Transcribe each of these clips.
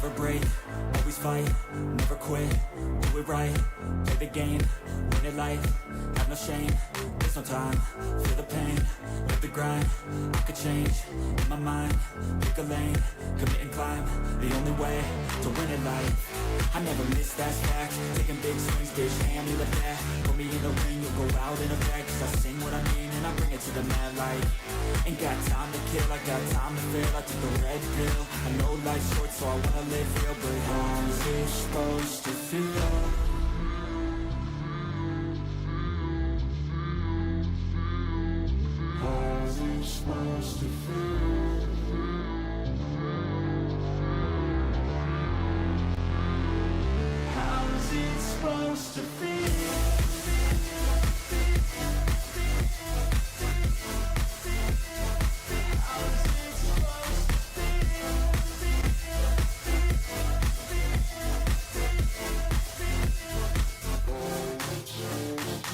never break, always fight, never quit, do it right, play the game, win it life, have no shame, there's no time, feel the pain, live the grind, I could change, in my mind, pick a lane, commit and climb, the only way to win it life. I never miss, that's fact, taking big swings, bitch, hand me the bat, put me in the ring, you'll go out in a bag, cause I sing what I mean and I bring it to the mad light. Ain't got time to kill, I got time to feel, I took the red pill, I know life's short so I wanna live real, but how's it supposed to feel? How's it supposed to feel? How's it supposed to feel?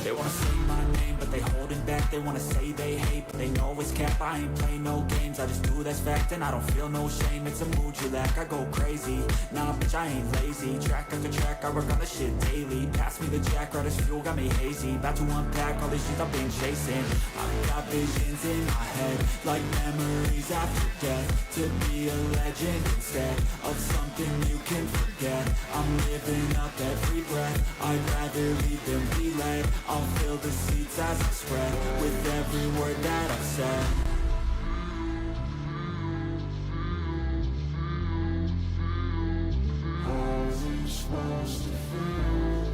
They wanna say my name, but they holding back. They wanna say they hate, but they know it's cap. I ain't play no games, I just do that's fact. And I don't feel no shame, it's a mood you lack. I go crazy, nah bitch I ain't lazy. Track after track, I work on this shit daily. Pass me the jack, right as fuel, got me hazy. About to unpack all these shit I've been chasing. I've got visions in my head, like memories after death. To be a legend instead of something you can forget. I'm living up every breath, I'd rather lead than be led. I'll fill the seats as I spread with every word that I've said. How's it supposed to feel?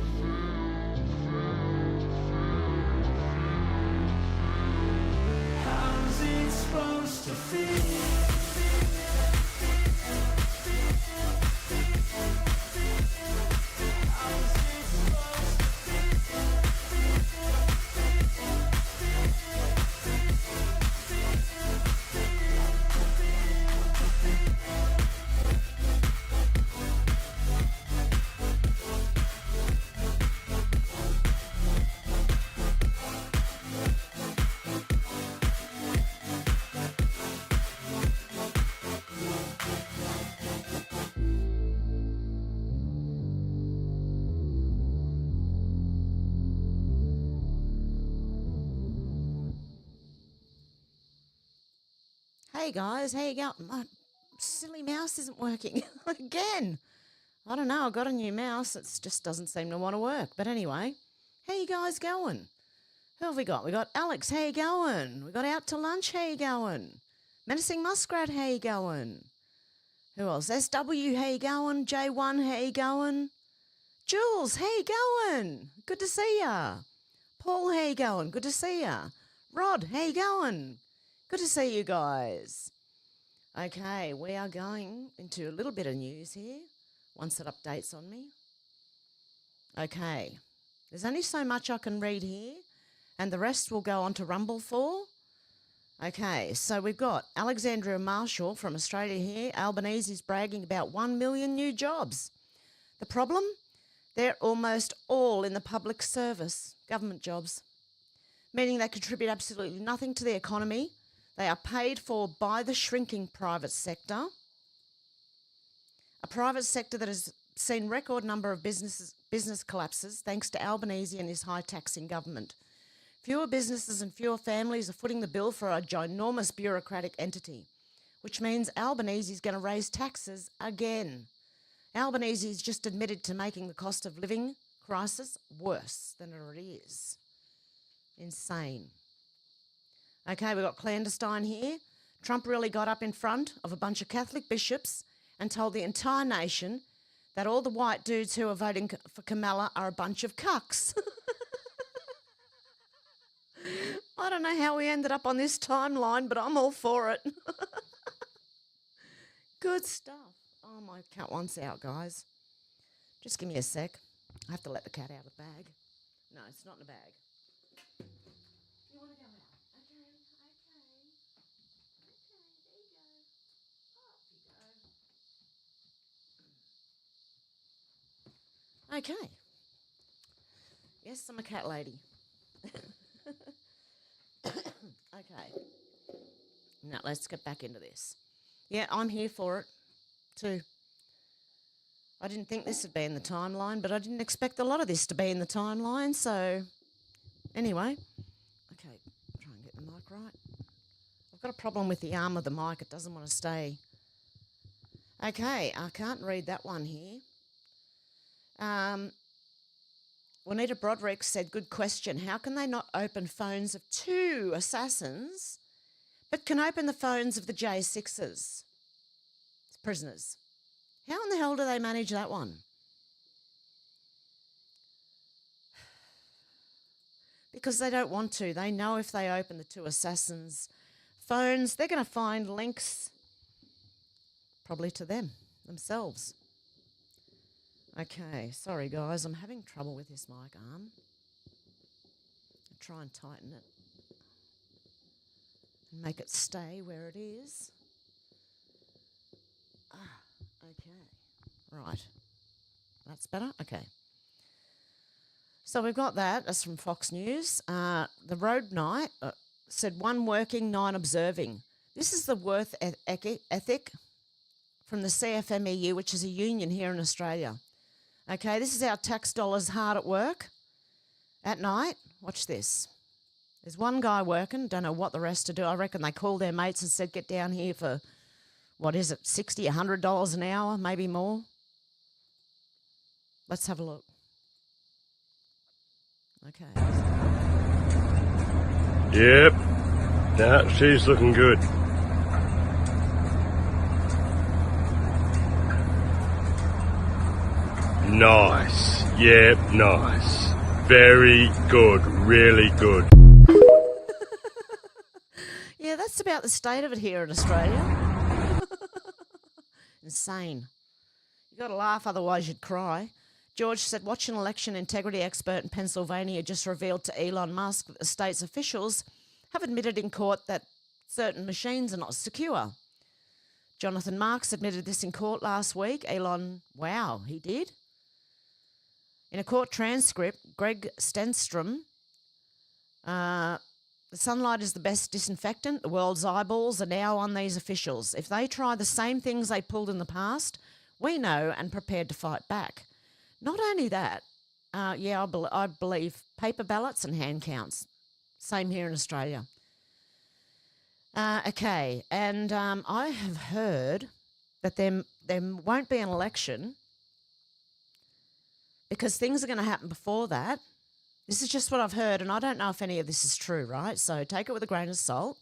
How's it supposed to feel? Hey guys, how you going? My silly mouse isn't working again. I don't know, I got a new mouse, it just doesn't seem to want to work. But anyway, how you guys going? Who have we got? We got Alex, how you going? We got Out to Lunch, how you going? Menacing Muskrat, how you going? Who else? SW, how you going? J1, how you going? Jules, how you going? Good to see ya. Paul, how you going? Good to see ya. Rod, how you going? Good to see you guys. Okay, we are going into a little bit of news here, once it updates on me. Okay, there's only so much I can read here, and the rest will go on to Rumble for. Okay, so we've got Alexandria Marshall from Australia here. Albanese is bragging about 1 million new jobs. The problem? They're almost all in the public service, government jobs, meaning they contribute absolutely nothing to the economy. They are paid for by the shrinking private sector, a private sector that has seen record number of business collapses thanks to Albanese and his high taxing government. Fewer businesses and fewer families are footing the bill for a ginormous bureaucratic entity, which means Albanese is going to raise taxes again. Albanese has just admitted to making the cost of living crisis worse than it already is. Insane. Okay, we've got clandestine here. Trump really got up in front of a bunch of Catholic bishops and told the entire nation that all the white dudes who are voting for Kamala are a bunch of cucks. I don't know how we ended up on this timeline, but I'm all for it. Good stuff. Oh, my cat wants out, guys. Just give me a sec. I have to let the cat out of the bag. No, it's not in a bag. You want to go out? Okay, there you go. Off you go. Okay. Yes, I'm a cat lady. Okay. Now, let's get back into this. Yeah, I'm here for it too. I didn't think this would be in the timeline, but I didn't expect a lot of this to be in the timeline. So anyway, okay, try and get the mic right. I've got a problem with the arm of the mic. It doesn't want to stay. Okay, I can't read that one here. Juanita Broderick said, good question. How can they not open phones of 2 assassins, but can open the phones of the J6s, prisoners? How in the hell do they manage that one? Because they don't want to. They know if they open the 2 assassins' phones, they're going to find links probably to themselves. Okay, sorry guys, I'm having trouble with this mic arm. I'll try and tighten it and make it stay where it is. Okay, right. That's better? Okay. So we've got that. That's from Fox News. The Road Night said 1 working, 9 observing. This is the worth ethic from the CFMEU, which is a union here in Australia. Okay, this is our tax dollars hard at work at night. Watch this. There's 1 guy working, don't know what the rest are doing. I reckon they called their mates and said, get down here for, what is it, $60, $100 an hour, maybe more. Let's have a look. Okay. Yep. Yeah, she's looking good. Nice. Yep, nice. Very good. Really good. Yeah, that's about the state of it here in Australia. Insane. You got to laugh, otherwise you'd cry. George said, watch an election integrity expert in Pennsylvania just revealed to Elon Musk that the state's officials have admitted in court that certain machines are not secure. Jonathan Marks admitted this in court last week. Elon, wow, he did. In a court transcript, Greg Stenstrom, the sunlight is the best disinfectant. The world's eyeballs are now on these officials. If they try the same things they pulled in the past, we know and prepared to fight back. Not only that, I believe paper ballots and hand counts. Same here in Australia. Okay, and I have heard that there won't be an election because things are going to happen before that. This is just what I've heard, and I don't know if any of this is true, right? So take it with a grain of salt.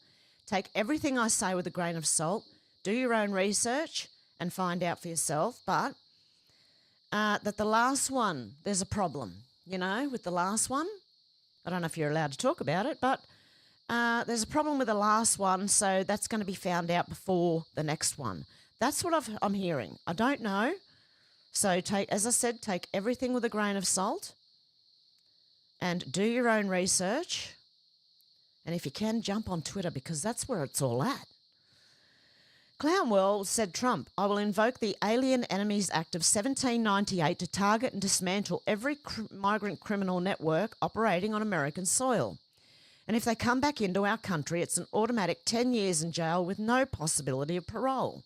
Take everything I say with a grain of salt. Do your own research and find out for yourself. But that the last one, there's a problem, with the last one. I don't know if you're allowed to talk about it, but there's a problem with the last one, so that's going to be found out before the next one. That's what I'm hearing. I don't know. So as I said, take everything with a grain of salt and do your own research. And if you can, jump on Twitter because that's where it's all at. Clown World said Trump, I will invoke the Alien Enemies Act of 1798 to target and dismantle every migrant criminal network operating on American soil. And if they come back into our country, it's an automatic 10 years in jail with no possibility of parole.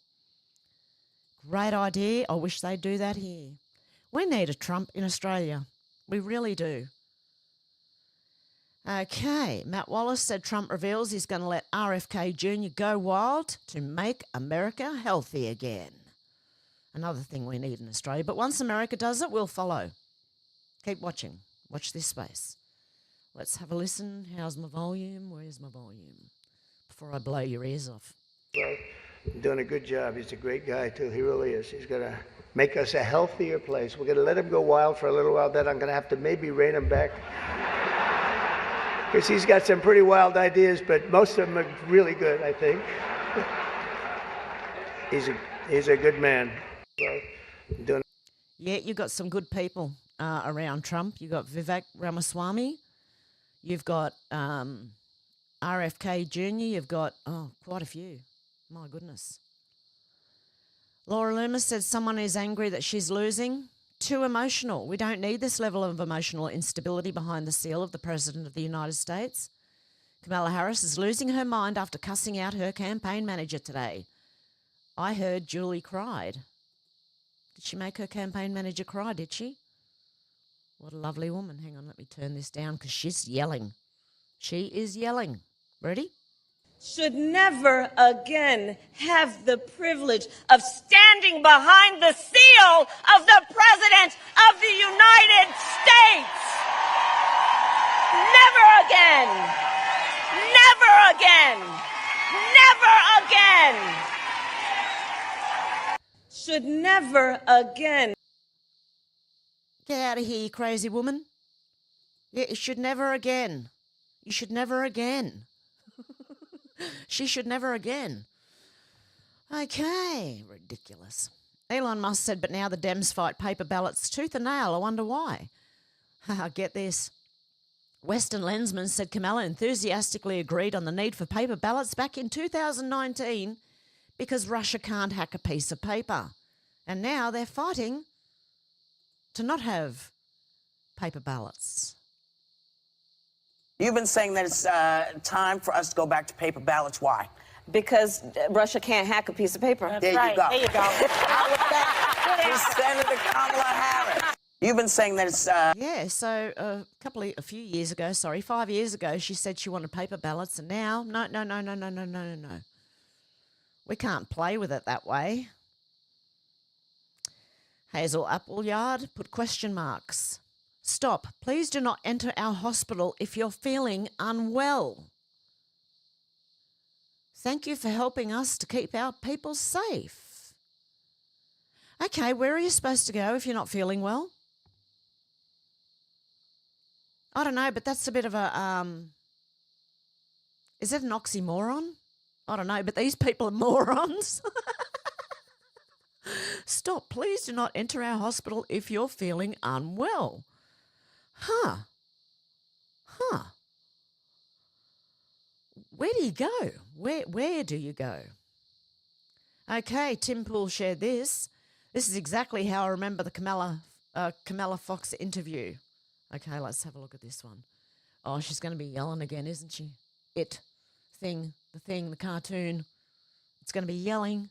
Great idea. I wish they'd do that here. We need a Trump in Australia. We really do. Okay, Matt Wallace said Trump reveals he's going to let RFK Jr. go wild to make America healthy again. Another thing we need in Australia. But once America does it, we'll follow. Keep watching. Watch this space. Let's have a listen. How's my volume? Where's my volume? Before I blow your ears off. Well, doing a good job. He's a great guy, too. He really is. He's going to make us a healthier place. We're going to let him go wild for a little while. Then I'm going to have to maybe rein him back. Because he's got some pretty wild ideas, but most of them are really good, I think. He's a good man. Well, yeah, you've got some good people around Trump. You've got Vivek Ramaswamy. You've got RFK Jr. You've got, quite a few. My goodness. Laura Loomis said someone is angry that she's losing. Too emotional. We don't need this level of emotional instability behind the seal of the President of the United States. Kamala Harris is losing her mind after cussing out her campaign manager today. I heard Julie cried. Did she make her campaign manager cry, did she? What a lovely woman. Hang on, let me turn this down because she's yelling. She is yelling. Ready? Should never again have the privilege of standing behind the seal of the President of the United States. Never again. Never again. Never again. Should never again. Get out of here, you crazy woman. Yeah, you should never again. You should never again. She should never again. Okay, ridiculous. Elon Musk said, but now the Dems fight paper ballots tooth and nail. I wonder why. Get this. Western Lensman said Kamala enthusiastically agreed on the need for paper ballots back in 2019 because Russia can't hack a piece of paper. And now they're fighting to not have paper ballots. You've been saying that it's time for us to go back to paper ballots. Why? Because Russia can't hack a piece of paper. There you go. There you go. To Senator Kamala Harris. You've been saying that it's... Yeah, so a few years ago, 5 years ago, she said she wanted paper ballots, and now, no. We can't play with it that way. Hazel Appleyard put question marks. Stop. Please do not enter our hospital if you're feeling unwell. Thank you for helping us to keep our people safe. Okay, where are you supposed to go if you're not feeling well? I don't know, but that's a bit of a, is that an oxymoron? I don't know, but these people are morons. Stop. Please do not enter our hospital if you're feeling unwell. Huh. Where do you go? Where do you go? Okay, Tim Poole shared this. This is exactly how I remember the Camilla Fox interview. Okay, let's have a look at this one. Oh, she's going to be yelling again, isn't she? The cartoon. It's going to be yelling.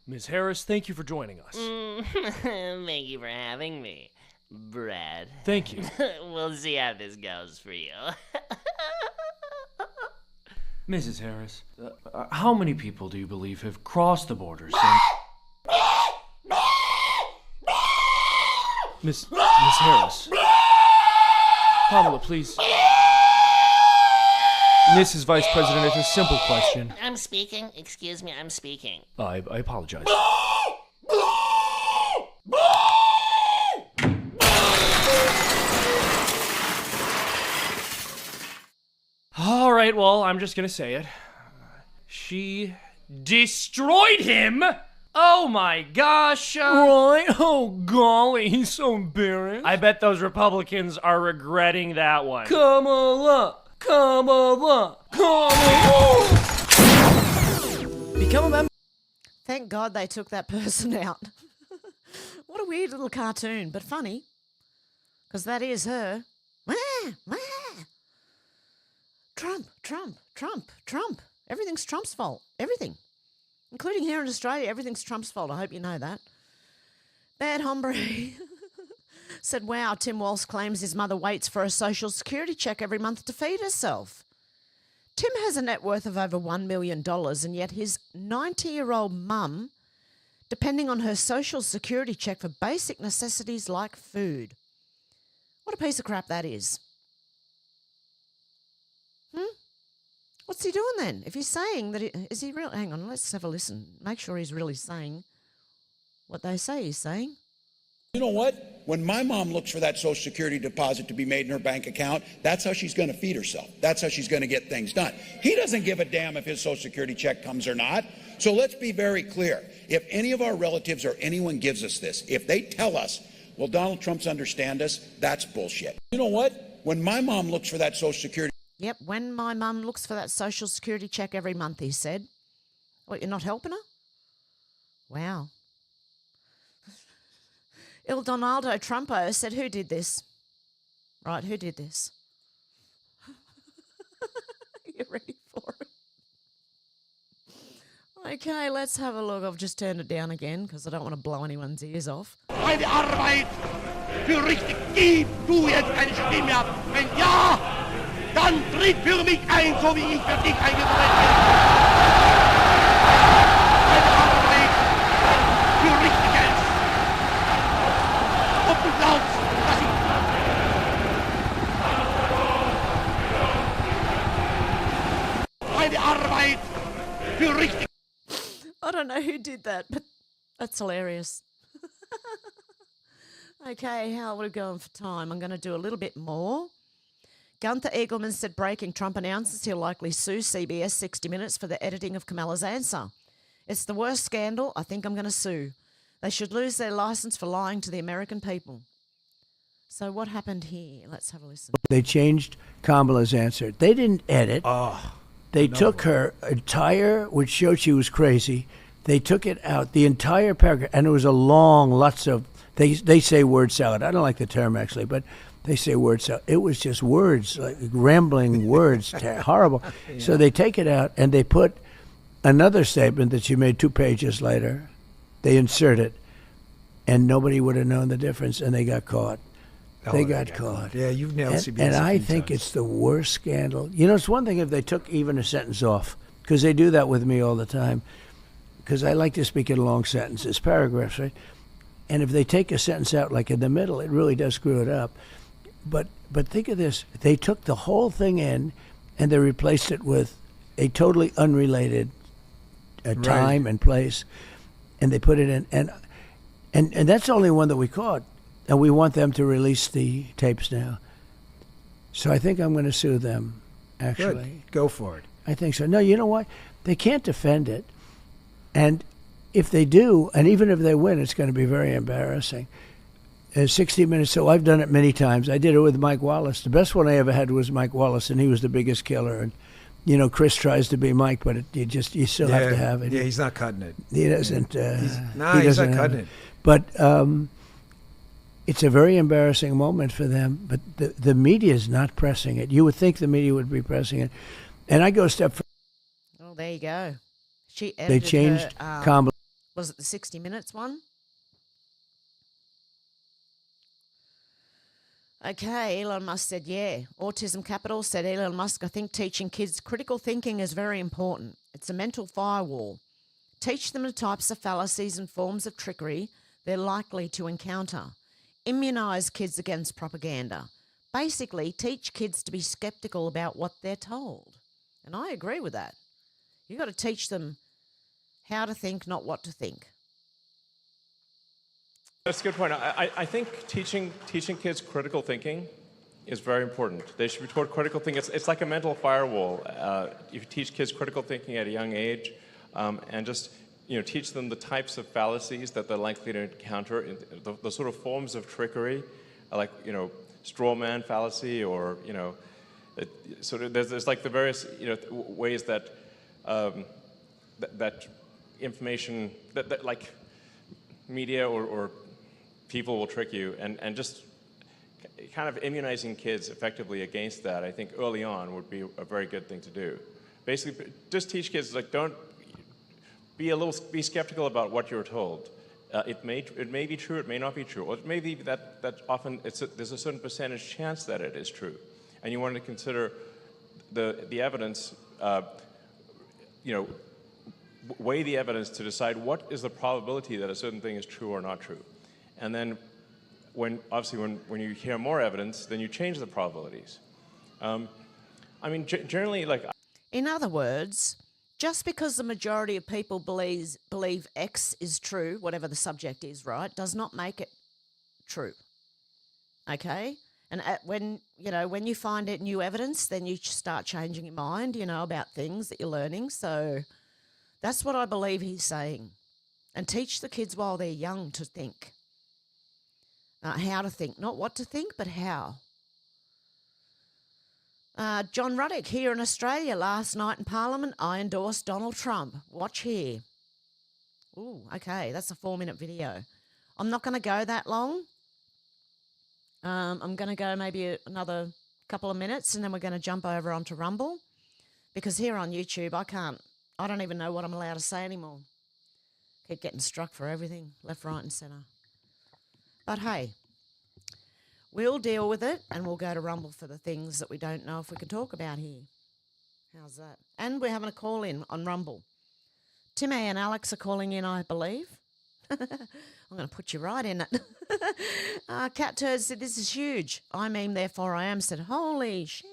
Ms. Harris, thank you for joining us. Thank you for having me, Brad. Thank you. We'll see how this goes for you. Mrs. Harris, how many people do you believe have crossed the borders? Miss Harris. Kamala, please. Mrs. Vice President, it's a simple question. I'm speaking. Excuse me, I'm speaking. I apologize. All right, well, I'm just gonna say it. She destroyed him! Oh my gosh! Right? Oh golly, he's so embarrassed. I bet those Republicans are regretting that one. Kamala! Become a member. Thank God they took that person out. What a weird little cartoon, but funny. Because that is her. Trump. Everything's Trump's fault. Everything. Including here in Australia, everything's Trump's fault. I hope you know that. Bad hombre said, wow, Tim Walsh claims his mother waits for a social security check every month to feed herself. Tim has a net worth of over $1 million, and yet his 90-year-old mum, depending on her social security check for basic necessities like food. What a piece of crap that is. What's he doing then? If he's saying that, is he real? Hang on, let's have a listen. Make sure he's really saying what they say he's saying. You know what? When my mom looks for that Social Security deposit to be made in her bank account, that's how she's going to feed herself. That's how she's going to get things done. He doesn't give a damn if his Social Security check comes or not. So let's be very clear. If any of our relatives or anyone gives us this, if they tell us, well, Donald Trump's understand us, that's bullshit. You know what? When my mom looks for that Social Security... Yep, when my mum looks for that social security check every month, he said. What, you're not helping her? Wow. Il Donaldo Trumpo said, who did this? Right, who did this? You ready for it? Okay, let's have a look. I've just turned it down again because I don't want to blow anyone's ears off. Eine Arbeit für richtig gib du jetzt eine Stimme ab. Wenn ja, dann tritt für mich ein, so wie ich für dich eingetreten bin. Eine Arbeit für Richtiges. Ob du glaubst, dass ich... Eine Arbeit für richtig... I don't know who did that, but that's hilarious. Okay, how are we going for time? I'm going to do a little bit more. Gunther Eagleman said breaking Trump announces he'll likely sue CBS 60 Minutes for the editing of Kamala's answer. It's the worst scandal. I think I'm going to sue. They should lose their license for lying to the American people. So what happened here? Let's have a listen. They changed Kamala's answer. They didn't edit. They took her entire, which showed she was crazy. They took it out, the entire paragraph, and it was a long, lots of, they say word salad. I don't like the term, actually, but they say word salad. It was just words, like rambling words, horrible. Yeah. So they take it out, and they put another statement that she made 2 pages later. They insert it, and nobody would have known the difference, and they got caught. They got caught. Yeah, you've nailed CBS. And I think it's the worst scandal. You know, it's one thing if they took even a sentence off, because they do that with me all the time, because I like to speak in long sentences, paragraphs, right? And if they take a sentence out like in the middle, it really does screw it up. But think of this. They took the whole thing in, and they replaced it with a totally unrelated time and place, and they put it in. And that's the only one that we caught. And we want them to release the tapes now. So I think I'm going to sue them, actually. Good. Go for it. I think so. No, you know what? They can't defend it. And if they do, and even if they win, it's going to be very embarrassing. 60 Minutes, so I've done it many times. I did it with Mike Wallace. The best one I ever had was Mike Wallace, and he was the biggest killer. And, you know, Chris tries to be Mike, but you still have to have it. Yeah, he's not cutting it. He doesn't. He's not cutting it. But it's a very embarrassing moment for them, but the media is not pressing it. You would think the media would be pressing it. And I go a step further. Oh, there you go. She edited They changed her, was it the 60 Minutes one? Okay, Elon Musk said, yeah. Autism Capital said, Elon Musk, I think teaching kids critical thinking is very important. It's a mental firewall. Teach them the types of fallacies and forms of trickery they're likely to encounter. Immunise kids against propaganda. Basically, teach kids to be sceptical about what they're told. And I agree with that. You've got to teach them how to think, not what to think. That's a good point. I think teaching kids critical thinking is very important. They should be taught critical thinking. It's like a mental firewall. You teach kids critical thinking at a young age, and just teach them the types of fallacies that they're likely to encounter, the sort of forms of trickery, like straw man fallacy, or sort of there's like the various ways that that information that like media or people will trick you, and just kind of immunizing kids effectively against that, I think early on would be a very good thing to do. Basically, just teach kids, like, don't be skeptical about what you're told. It may be true, it may not be true, or it may be that often there's a certain percentage chance that it is true, and you want to consider the evidence, weigh the evidence to decide what is the probability that a certain thing is true or not true. And then when you hear more evidence, then you change the probabilities. I mean, generally, like... In other words, just because the majority of people believe X is true, whatever the subject is, right, does not make it true. Okay? And when you find it new evidence, then you start changing your mind, about things that you're learning. So that's what I believe he's saying. And teach the kids while they're young to think. How to think. Not what to think, but how. John Ruddock here in Australia last night in Parliament, I endorsed Donald Trump. Watch here. Ooh, okay, that's a 4-minute video. I'm not going to go that long. I'm going to go maybe another couple of minutes, and then we're going to jump over onto Rumble, because here on YouTube I I don't even know what I'm allowed to say anymore. Keep getting struck for everything, left, right, and centre. But hey, we'll deal with it, and we'll go to Rumble for the things that we don't know if we can talk about here. How's that? And we're having a call in on Rumble. Timmy and Alex are calling in, I believe. I'm going to put you right in it. Cat Turd said, this is huge. I mean, therefore I am, said, holy shit.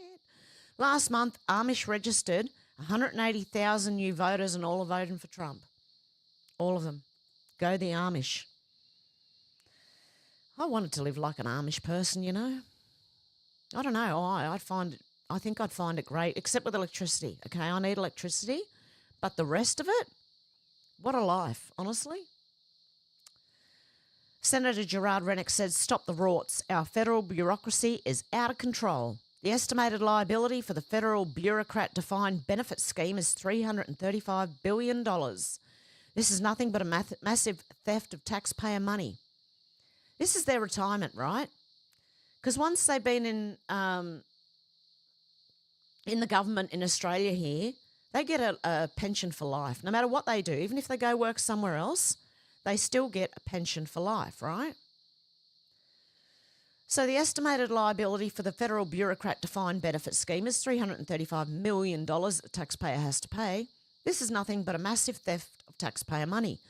Last month, Amish registered 180,000 new voters and all are voting for Trump. All of them. Go the Amish. I wanted to live like an Amish person, you know. I don't know. I think I'd find it great, except with electricity. Okay, I need electricity, but the rest of it, what a life, honestly. Senator Gerard Rennick said, stop the rorts. Our federal bureaucracy is out of control. The estimated liability for the federal bureaucrat-defined benefit scheme is $335 billion. This is nothing but a massive theft of taxpayer money. This is their retirement, right? Because once they've been in the government in Australia here, they get a pension for life. No matter what they do, even if they go work somewhere else, they still get a pension for life, right? So the estimated liability for the federal bureaucrat-defined benefit scheme is $335 million that the taxpayer has to pay. This is nothing but a massive theft of taxpayer money.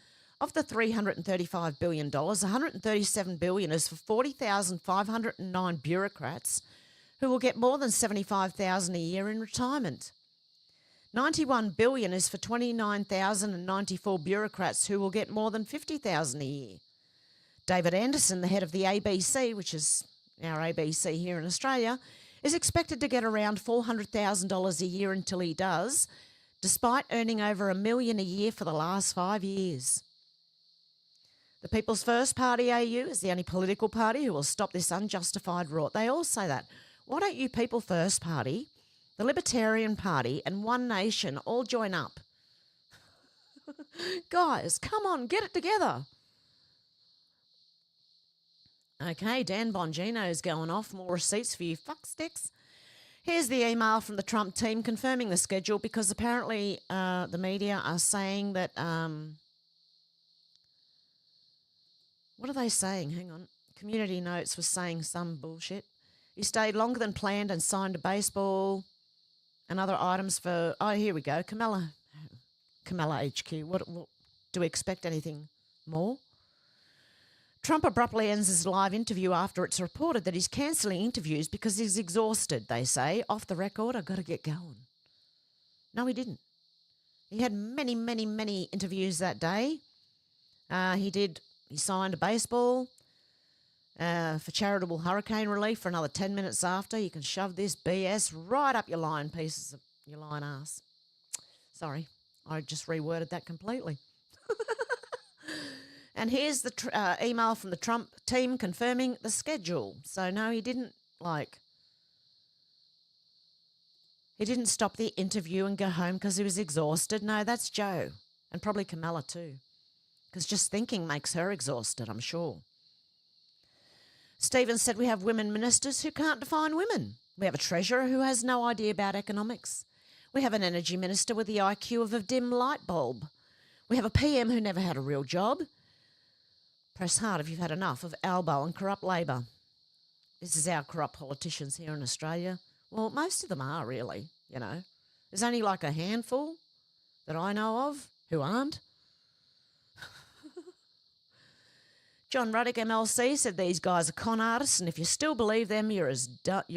Of the $335 billion, $137 billion is for 40,509 bureaucrats who will get more than $75,000 a year in retirement. $91 billion is for 29,094 bureaucrats who will get more than $50,000 a year. David Anderson, the head of the ABC, which is our ABC here in Australia, is expected to get around $400,000 a year until he does, despite earning over $1 million a year for the last 5 years. The People's First Party AU is the only political party who will stop this unjustified rort. They all say that. Why don't you People First Party, the Libertarian Party, and One Nation all join up? Guys, come on, get it together. Okay, Dan Bongino is going off. More receipts for you fucksticks. Here's the email from the Trump team confirming the schedule because apparently the media are saying that... what are they saying? Hang on. Community Notes was saying some bullshit. He stayed longer than planned and signed a baseball and other items for... Oh, here we go. Kamala HQ. What do we expect anything more? Trump abruptly ends his live interview after it's reported that he's cancelling interviews because he's exhausted, they say. Off the record, I've got to get going. No, he didn't. He had many, many, many interviews that day. He signed a baseball for charitable hurricane relief for another 10 minutes after. You can shove this BS right up your lying pieces of your lying ass. Sorry, I just reworded that completely. And here's the email from the Trump team confirming the schedule. So no, he didn't stop the interview and go home because he was exhausted. No, that's Joe, and probably Kamala too, because just thinking makes her exhausted, I'm sure. Stephen said we have women ministers who can't define women. We have a treasurer who has no idea about economics. We have an energy minister with the IQ of a dim light bulb. We have a PM who never had a real job. Press hard if you've had enough of elbow and corrupt Labor. This is our corrupt politicians here in Australia. Well, most of them are really, you know. There's only like a handful that I know of who aren't. John Ruddock, MLC, said these guys are con artists, and if you still believe them, you're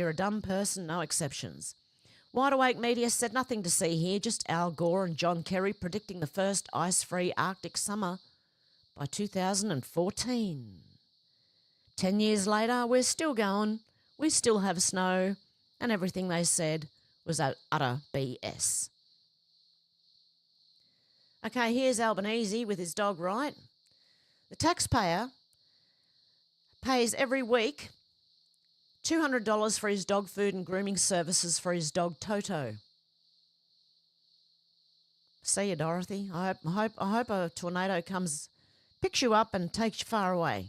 a dumb person, no exceptions. Wide Awake Media said nothing to see here, just Al Gore and John Kerry predicting the first ice-free Arctic summer by 2014. 10 years later, we're still going, we still have snow, and everything they said was utter BS. Okay, here's Albanese with his dog right. The taxpayer pays every week $200 for his dog food and grooming services for his dog Toto. See you, Dorothy. I hope a tornado comes, picks you up and takes you far away.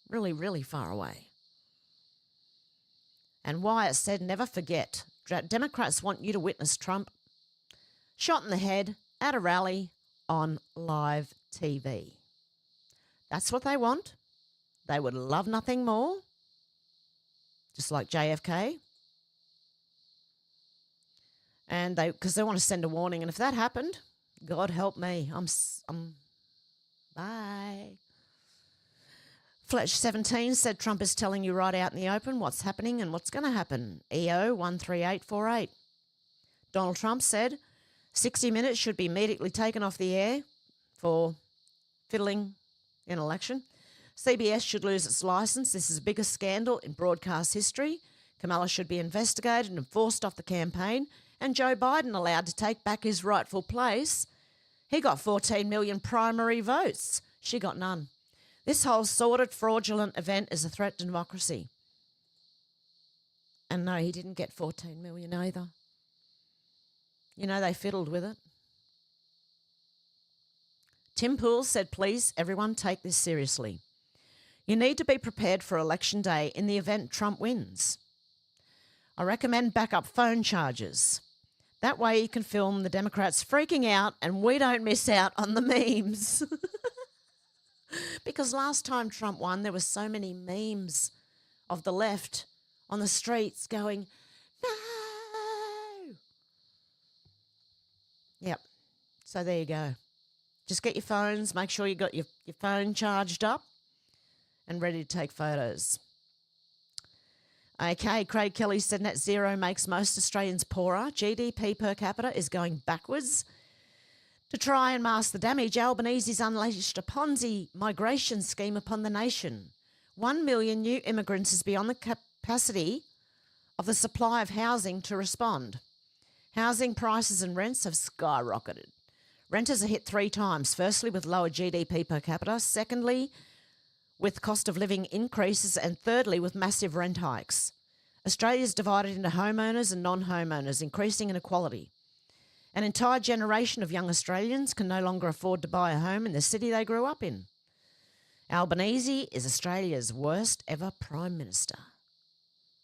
Really, really far away. And Wyatt said, never forget. Democrats want you to witness Trump shot in the head, at a rally on live TV. That's what they want. They would love nothing more, just like JFK. And because they want to send a warning. And if that happened, God help me. Bye. Fletch17 said Trump is telling you right out in the open what's happening and what's going to happen. EO13848. Donald Trump said 60 Minutes should be immediately taken off the air for fiddling in election. CBS should lose its license. This is the biggest scandal in broadcast history. Kamala should be investigated and forced off the campaign. And Joe Biden allowed to take back his rightful place. He got 14 million primary votes. She got none. This whole sordid, fraudulent event is a threat to democracy. And no, he didn't get 14 million either. You know, they fiddled with it. Tim Poole said, please, everyone take this seriously. You need to be prepared for Election Day in the event Trump wins. I recommend backup phone chargers. That way you can film the Democrats freaking out and we don't miss out on the memes. Because last time Trump won, there were so many memes of the left on the streets going, no. Yep. So there you go. Just get your phones, make sure you got your phone charged up and ready to take photos. Okay, Craig Kelly said net zero makes most Australians poorer. GDP per capita is going backwards. To try and mask the damage, Albanese's unleashed a Ponzi migration scheme upon the nation. 1 million new immigrants is beyond the capacity of the supply of housing to respond. Housing prices and rents have skyrocketed. Renters are hit 3 times. Firstly, with lower GDP per capita. Secondly, with cost of living increases. And thirdly, with massive rent hikes. Australia is divided into homeowners and non-homeowners, increasing inequality. An entire generation of young Australians can no longer afford to buy a home in the city they grew up in. Albanese is Australia's worst ever Prime Minister.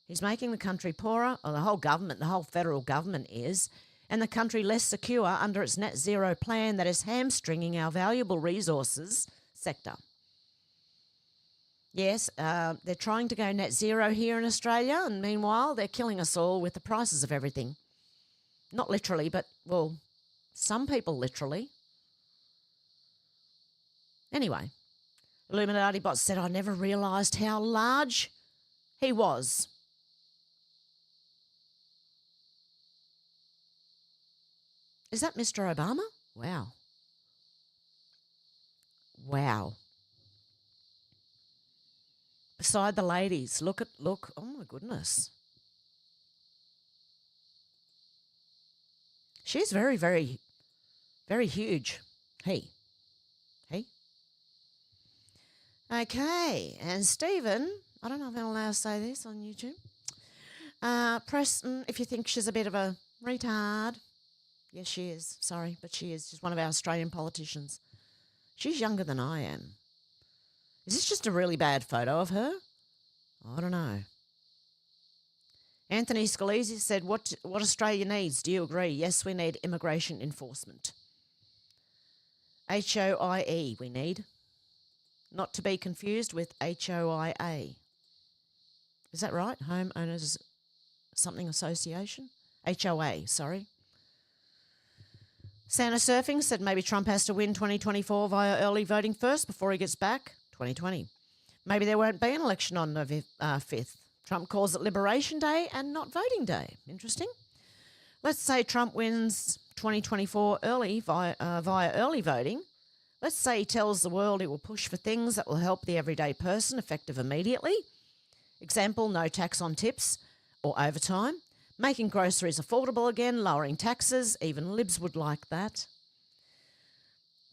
He's making the country poorer, or the whole government, the whole federal government is, and the country less secure under its net zero plan that is hamstringing our valuable resources sector. Yes, they're trying to go net zero here in Australia, and meanwhile they're killing us all with the prices of everything. Not literally, but, well, some people literally. Anyway, Illuminati Bot said, I never realised how large he was. Is that Mr. Obama? Wow. Wow. Beside the ladies, look, oh my goodness. She's very, very, very huge. Hey. Okay, and Stephen, I don't know if I'm allowed to say this on YouTube. Preston, if you think she's a bit of a retard. Yes, she is. Sorry, but she is. She's one of our Australian politicians. She's younger than I am. Is this just a really bad photo of her? I don't know. Anthony Scalise said, what Australia needs, do you agree? Yes, we need immigration enforcement. HOIE we need. Not to be confused with HOIA. Is that right? Home Owners Something Association? HOA, sorry. Santa Surfing said maybe Trump has to win 2024 via early voting first before he gets back 2020. Maybe there won't be an election on November 5th. Trump calls it Liberation Day and not Voting Day. Interesting. Let's say Trump wins 2024 early via early voting. Let's say he tells the world he will push for things that will help the everyday person effective immediately. Example, no tax on tips or overtime. Making groceries affordable again, lowering taxes. Even Libs would like that.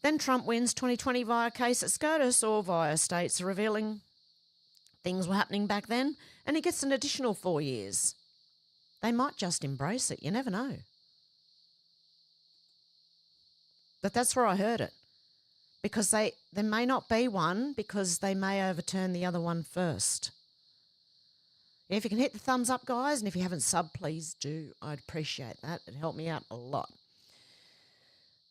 Then Trump wins 2020 via case at SCOTUS or via states revealing things were happening back then, and he gets an additional 4 years. They might just embrace it. You never know. But that's where I heard it. Because there may not be one because they may overturn the other one first. If you can hit the thumbs up, guys, and if you haven't subbed, please do. I'd appreciate that. It'd help me out a lot.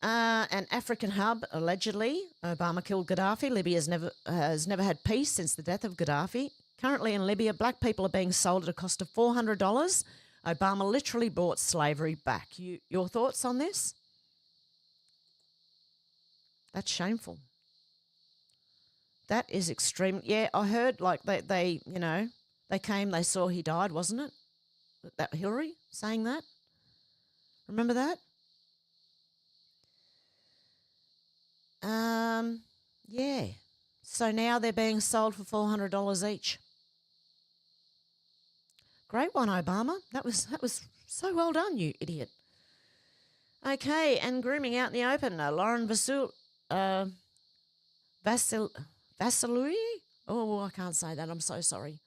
An African hub, allegedly. Obama killed Gaddafi. Libya has never had peace since the death of Gaddafi. Currently in Libya, black people are being sold at a cost of $400. Obama literally brought slavery back. Your thoughts on this? That's shameful. That is extreme. Yeah, I heard like they came, they saw he died, wasn't it? That Hillary saying that? Remember that? Yeah. So now they're being sold for $400 each. Great one, Obama. That was so well done, you idiot. Okay, and grooming out in the open. Lauren Vasilui? Oh, I can't say that. I'm so sorry.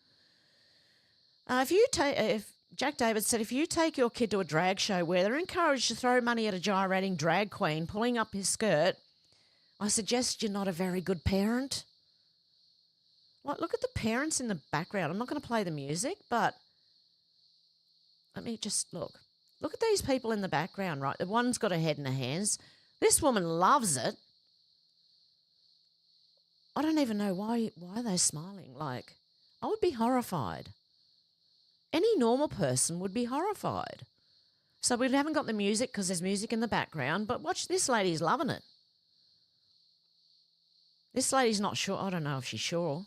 If Jack David said, if you take your kid to a drag show where they're encouraged to throw money at a gyrating drag queen pulling up his skirt, I suggest you're not a very good parent. Like, look at the parents in the background. I'm not going to play the music, but let me just look. Look at these people in the background, right? The one's got a head in her hands. This woman loves it. I don't even know why they're smiling. Like, I would be horrified. Any normal person would be horrified. So we haven't got the music because there's music in the background, but watch, this lady's loving it. This lady's not sure. I don't know if she's sure.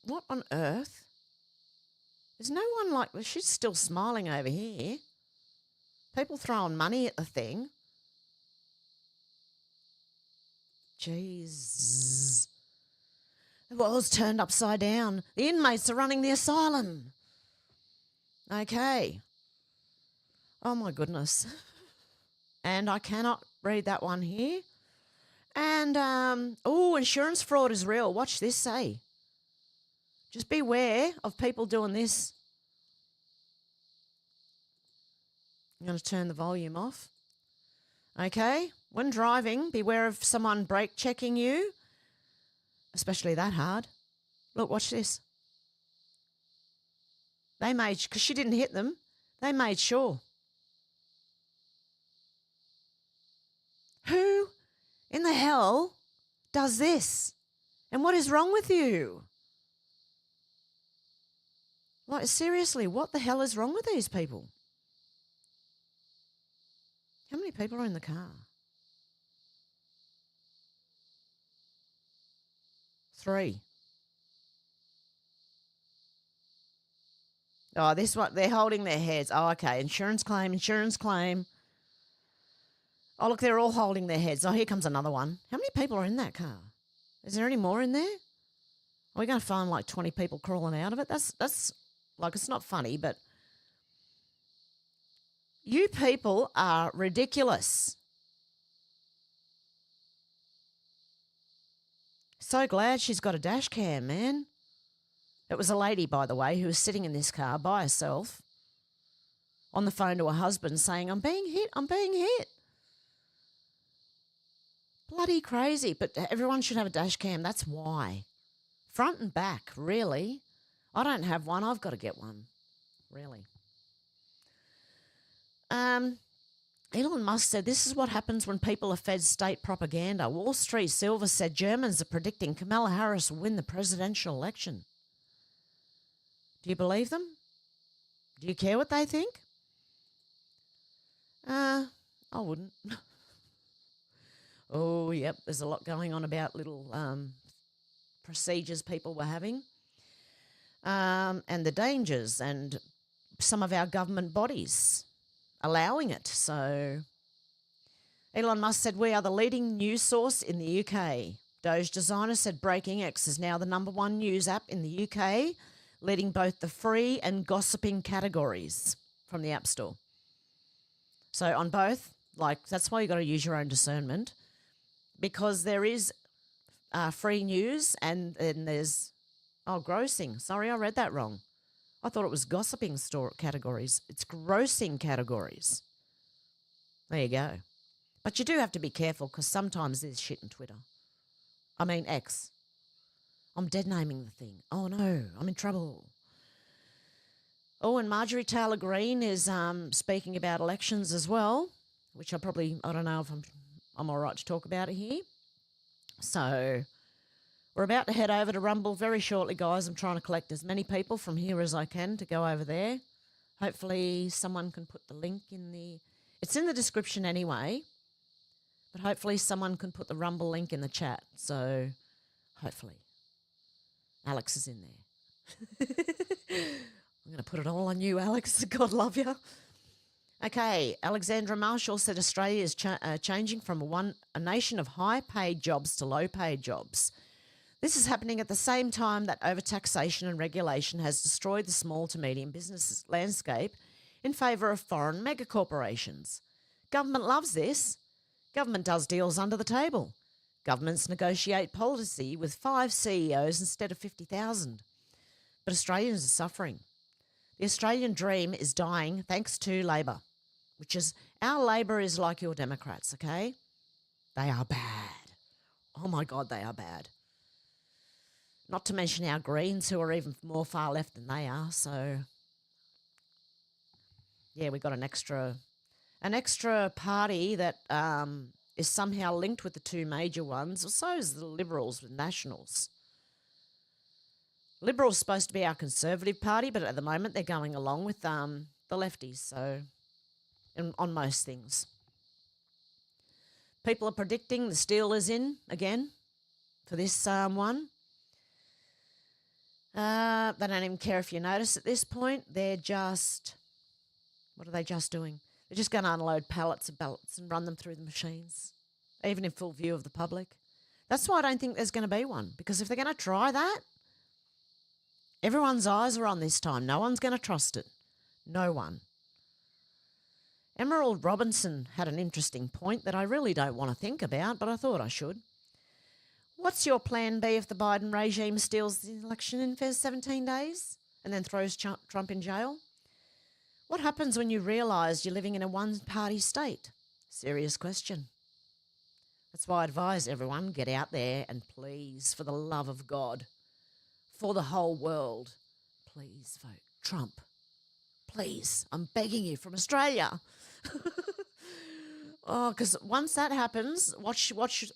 What on earth? There's no one like... She's still smiling over here. People throwing money at the thing. Jeez. The world's turned upside down. The inmates are running the asylum. Okay. Oh, my goodness. And I cannot read that one here. And, insurance fraud is real. Watch this, say. Just beware of people doing this. I'm going to turn the volume off. Okay. When driving, beware of someone brake checking you, especially that hard. Look, watch this. They made, because she didn't hit them, they made sure. Who in the hell does this? And what is wrong with you? Like, seriously, what the hell is wrong with these people? How many people are in the car? 3. Oh, this one, they're holding their heads. Oh, okay. Insurance claim, insurance claim. Oh, look, they're all holding their heads. Oh, here comes another one. How many people are in that car? Is there any more in there? Are we going to find like 20 people crawling out of it? That's like, it's not funny, but you people are ridiculous. So glad she's got a dash cam, man. It was a lady, by the way, who was sitting in this car by herself on the phone to her husband saying, I'm being hit, I'm being hit. Bloody crazy, but everyone should have a dash cam. That's why. Front and back, really. I don't have one. I've got to get one, really. Elon Musk said, this is what happens when people are fed state propaganda. Wall Street Silver said Germans are predicting Kamala Harris will win the presidential election. Do you believe them? Do you care what they think? I wouldn't. Oh, yep, there's a lot going on about little procedures people were having. And the dangers and some of our government bodies allowing it. So Elon Musk said, we are the leading news source in the UK. Doge designer said Breaking X is now the #1 news app in the UK, leading both the free and gossiping categories from the App Store. So on both, like, that's why you got to use your own discernment, because there is free news and then there's, grossing. Sorry, I read that wrong. I thought it was gossiping store categories. It's grossing categories. There you go. But you do have to be careful because sometimes there's shit in Twitter. I mean, X. I'm dead naming the thing. Oh no, I'm in trouble. Oh, and Marjorie Taylor Greene is speaking about elections as well, which I don't know if I'm all right to talk about it here. So we're about to head over to Rumble very shortly, guys. I'm trying to collect as many people from here as I can to go over there. Hopefully someone can put the link in the... It's in the description anyway, but hopefully someone can put the Rumble link in the chat. So hopefully Alex is in there. I'm going to put it all on you, Alex. God love you. Okay, Alexandra Marshall said Australia is changing from a nation of high-paid jobs to low-paid jobs. This is happening at the same time that overtaxation and regulation has destroyed the small to medium business landscape in favour of foreign megacorporations. Government loves this. Government does deals under the table. Governments negotiate policy with 5 CEOs instead of 50,000. But Australians are suffering. The Australian dream is dying thanks to Labor, which is, our Labor is like your Democrats, okay? They are bad. Oh my God, they are bad. Not to mention our Greens, who are even more far left than they are. So, yeah, we got an extra party that is somehow linked with the two major ones. Or so is the Liberals with Nationals. Liberals supposed to be our Conservative Party, but at the moment they're going along with the lefties. So, on most things, people are predicting the steel is in again for this one. They don't even care if you notice at this point. They're just, what are they just doing? They're just going to unload pallets of ballots and run them through the machines, even in full view of the public. That's why I don't think there's going to be one, because if they're going to try that, everyone's eyes are on this time. No one's going to trust it. No one. Emerald Robinson had an interesting point that I really don't want to think about, but I thought I should. What's your plan B if the Biden regime steals the election in 17 days and then throws Trump in jail? What happens when you realise you're living in a one-party state? Serious question. That's why I advise everyone, get out there and please, for the love of God, for the whole world, please vote Trump. Please, I'm begging you from Australia. Oh, because once that happens, watch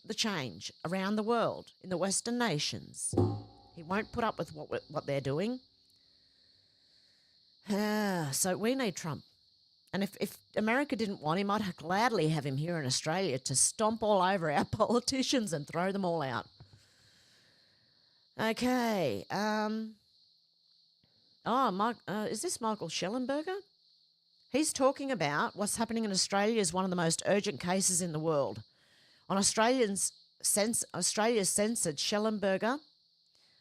the change around the world in the Western nations. He won't put up with what they're doing. So we need Trump. And if America didn't want him, I'd gladly have him here in Australia to stomp all over our politicians and throw them all out. Okay. Is this Michael Schellenberger? He's talking about what's happening in Australia is one of the most urgent cases in the world. On Australia's censored, Schellenberger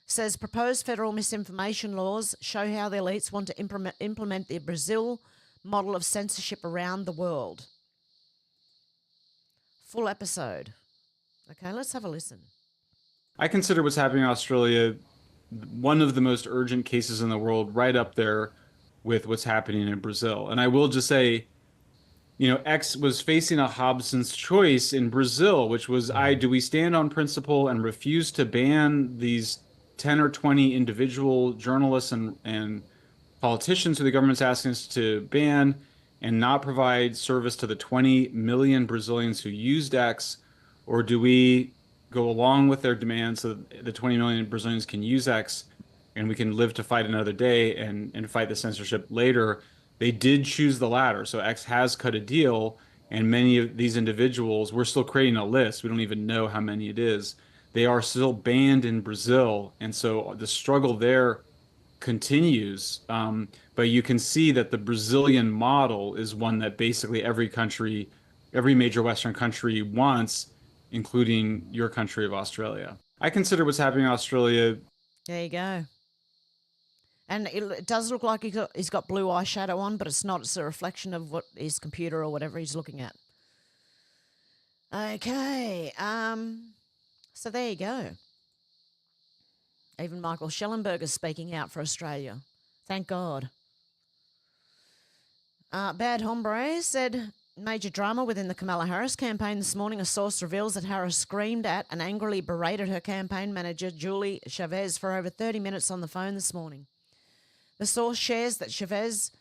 says proposed federal misinformation laws show how the elites want to implement the Brazil model of censorship around the world. Full episode. Okay, let's have a listen. I consider what's happening in Australia one of the most urgent cases in the world, right up there with what's happening in Brazil. And I will just say, X was facing a Hobson's choice in Brazil, which was, do we stand on principle and refuse to ban these 10 or 20 individual journalists and politicians who the government's asking us to ban and not provide service to the 20 million Brazilians who used X? Or do we go along with their demands so that the 20 million Brazilians can use X and we can live to fight another day and fight the censorship later? They did choose the latter. So X has cut a deal, and many of these individuals, we're still creating a list. We don't even know how many it is. They are still banned in Brazil. And so the struggle there continues. But you can see that the Brazilian model is one that basically every country, every major Western country wants, including your country of Australia. I consider what's happening in Australia. There you go. And it does look like he's got blue eyeshadow on, but it's not. It's a reflection of what his computer or whatever he's looking at. Okay. So there you go. Even Michael Schellenberger's speaking out for Australia. Thank God. Bad Hombre said, major drama within the Kamala Harris campaign this morning. A source reveals that Harris screamed at and angrily berated her campaign manager, Julie Chavez, for over 30 minutes on the phone this morning. The source shares that Chavez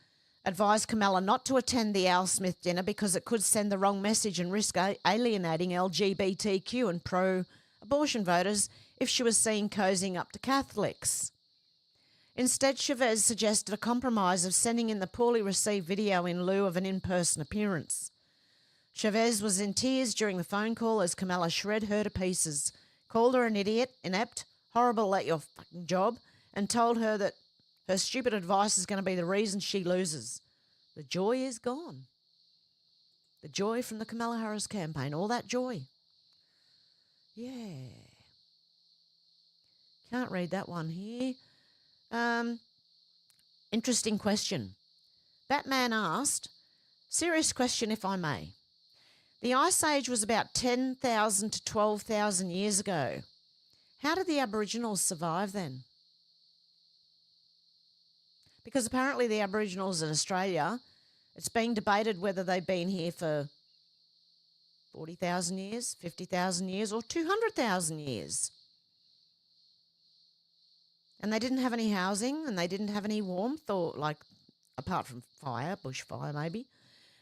advised Kamala not to attend the Al Smith dinner because it could send the wrong message and risk alienating LGBTQ and pro-abortion voters if she was seen cozying up to Catholics. Instead, Chavez suggested a compromise of sending in the poorly received video in lieu of an in-person appearance. Chavez was in tears during the phone call as Kamala shred her to pieces, called her an idiot, inept, horrible at your fucking job, and told her that her stupid advice is going to be the reason she loses. The joy is gone. The joy from the Kamala Harris campaign, all that joy. Yeah. Can't read that one here. Interesting question. Batman asked, serious question if I may. The Ice Age was about 10,000 to 12,000 years ago. How did the Aboriginals survive then? Because apparently the Aboriginals in Australia, it's being debated whether they've been here for 40,000 years, 50,000 years, or 200,000 years. And they didn't have any housing and they didn't have any warmth or apart from fire, bushfire maybe,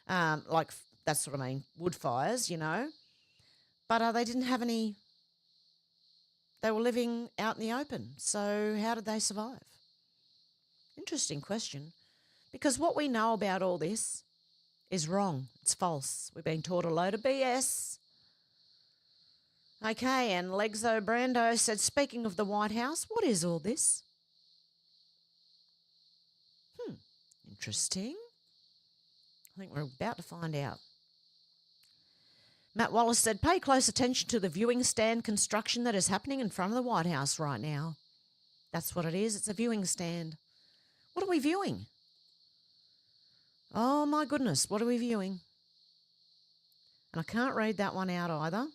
that's what I mean, wood fires, But they didn't have any, they were living out in the open. So how did they survive? Interesting question. Because what we know about all this is wrong. It's false. We've been taught a load of BS. Okay, and Legzo Brando said, speaking of the White House, what is all this? Interesting. I think we're about to find out. Matt Wallace said, pay close attention to the viewing stand construction that is happening in front of the White House right now. That's what it is. It's a viewing stand. What are we viewing? Oh, my goodness. What are we viewing? And I can't read that one out either.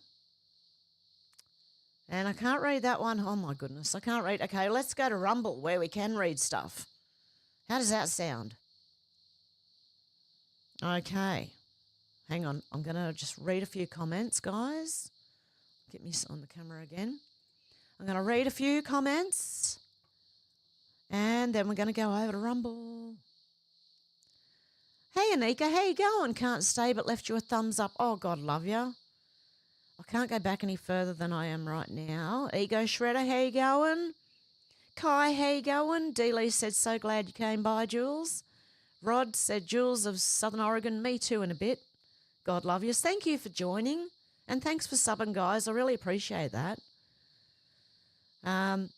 And I can't read that one. Oh, my goodness. I can't read. Okay, let's go to Rumble where we can read stuff. How does that sound? Okay. Hang on. I'm going to just read a few comments, guys. Get me on the camera again. I'm going to read a few comments. And then we're going to go over to Rumble. Hey, Anika. How you going? Can't stay but left you a thumbs up. Oh, God love you. I can't go back any further than I am right now. Ego Shredder, how you going? Kai, how you going? D-Lee said, so glad you came by, Jules. Rod said, Jules of Southern Oregon, me too in a bit. God love you. Thank you for joining. And thanks for subbing, guys. I really appreciate that. And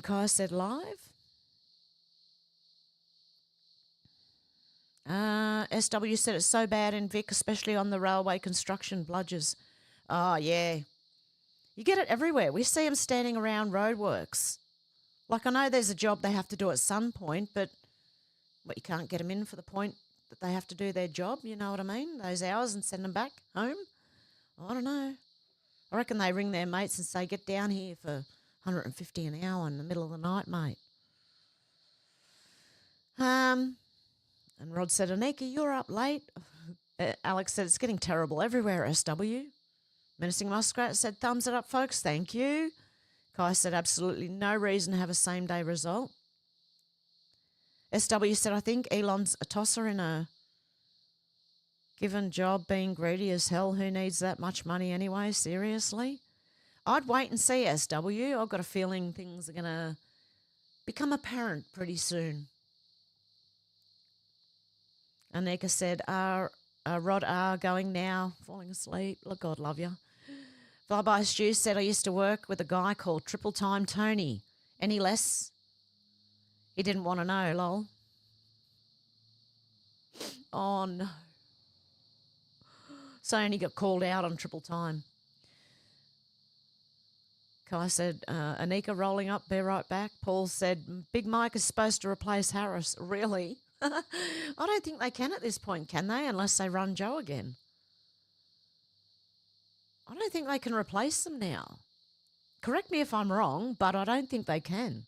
Kai said, live. SW said it's so bad in Vic, especially on the railway construction bludgers. Oh, yeah. You get it everywhere. We see them standing around roadworks. I know there's a job they have to do at some point, but you can't get them in for the point that they have to do their job, you know what I mean? Those hours and send them back home. I don't know. I reckon they ring their mates and say, get down here for $150 an hour in the middle of the night, mate. And Rod said, Anika, you're up late. Alex said, it's getting terrible everywhere, SW. Menacing Muskrat said, thumbs it up, folks. Thank you. Kai said, absolutely no reason to have a same-day result. SW said, I think Elon's a tosser in a given job, being greedy as hell. Who needs that much money anyway? Seriously? I'd wait and see, SW. I've got a feeling things are going to become apparent pretty soon. Anika said, Rod R going now, falling asleep. Look, God love you. Flyby Stew said, I used to work with a guy called Triple Time Tony. Any less? He didn't want to know, lol. Oh, no. So only got called out on Triple Time. Kai said, Anika rolling up, be right back. Paul said, Big Mike is supposed to replace Harris. Really? I don't think they can at this point, can they? Unless they run Joe again. I don't think they can replace them now. Correct me if I'm wrong, but I don't think they can.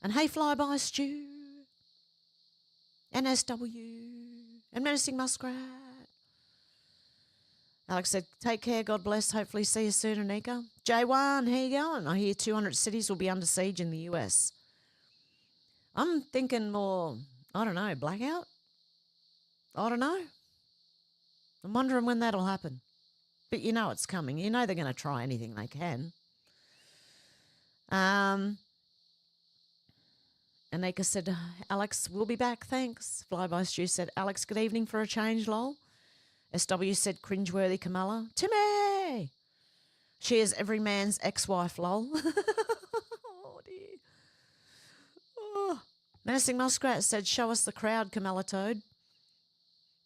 And hey, Flyby Stew, NSW, and Menacing Muskrat. Alex said, take care, God bless. Hopefully see you soon, Anika. J1, how you going? I hear 200 cities will be under siege in the US. I'm thinking more, I don't know, blackout? I don't know. I'm wondering when that'll happen. But you know it's coming. You know they're going to try anything they can. Anika said, Alex, we'll be back, thanks. Flyby Stu said, Alex, good evening for a change, lol. SW said, cringeworthy Kamala. Timmy! She is every man's ex-wife, lol. Oh, dear. Oh. Menacing Muskrat said, show us the crowd, Kamala Toad.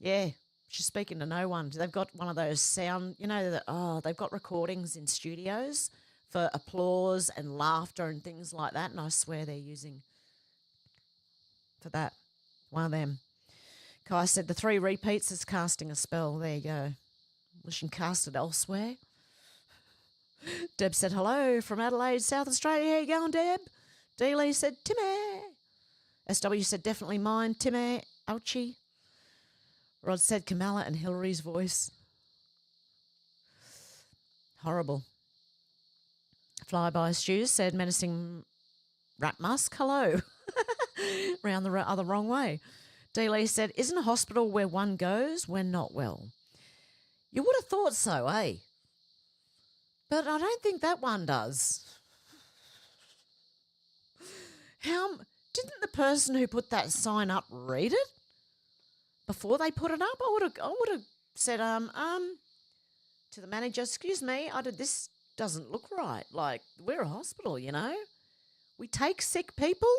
Yeah, she's speaking to no one. They've got one of those sound, they've got recordings in studios for applause and laughter and things like that, and I swear they're using for that. One of them. Kai said the 3 repeats is casting a spell. There you go. We can cast it elsewhere. Deb said hello from Adelaide, South Australia. How you going, Deb? D. Lee said Timmy. SW said definitely mine. Timmy. Ouchie. Rod said Kamala and Hillary's voice. Horrible. Flyby Stew said menacing rat musk. Hello. Round the other wrong way. D. Lee said, isn't a hospital where one goes when not well? You would have thought so, eh? But I don't think that one does. Didn't the person who put that sign up read it before they put it up? I would have said, to the manager, excuse me, this doesn't look right. Like, we're a hospital, you know? We take sick people.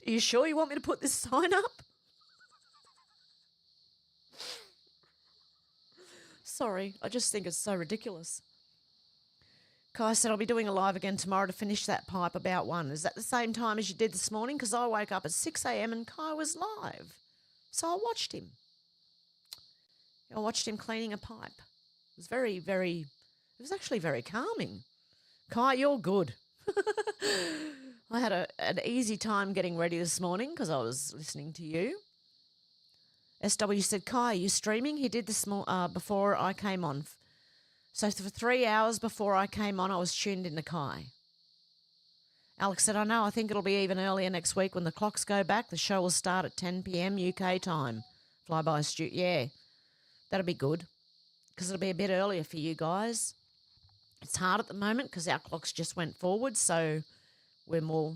Are you sure you want me to put this sign up? Sorry, I just think it's so ridiculous. Kai said, I'll be doing a live again tomorrow to finish that pipe about 1. Is that the same time as you did this morning? Because I woke up at 6 a.m. and Kai was live. So I watched him. I watched him cleaning a pipe. It was it was actually very calming. Kai, you're good. I had an easy time getting ready this morning because I was listening to you. SW said, Kai, are you streaming? He did this before I came on. So for 3 hours before I came on, I was tuned into Kai. Alex said, I know, I think it'll be even earlier next week when the clocks go back. The show will start at 10 p.m. UK time. Flyby Stu, yeah, that'll be good because it'll be a bit earlier for you guys. It's hard at the moment because our clocks just went forward, so we're more,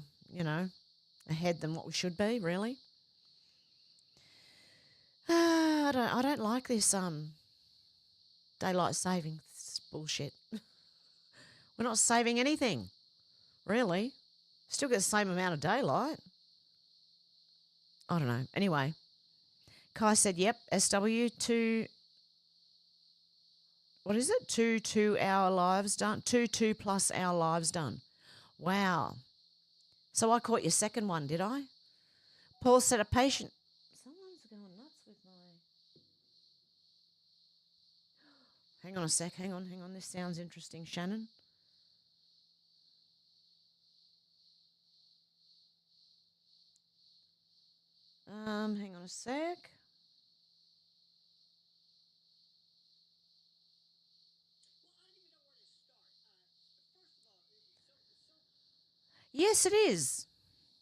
ahead than what we should be, really. I don't like this daylight saving. It's bullshit. We're not saving anything, really. Still get the same amount of daylight. I don't know. Anyway, Kai said, yep, SW, 2 2-hour lives done. 2+ hour lives done. Wow. So I caught your second one, did I? Paul said a patient. Someone's going nuts with my. Hang on a sec. Hang on. This sounds interesting, Shannon. Hang on a sec. Yes, it is.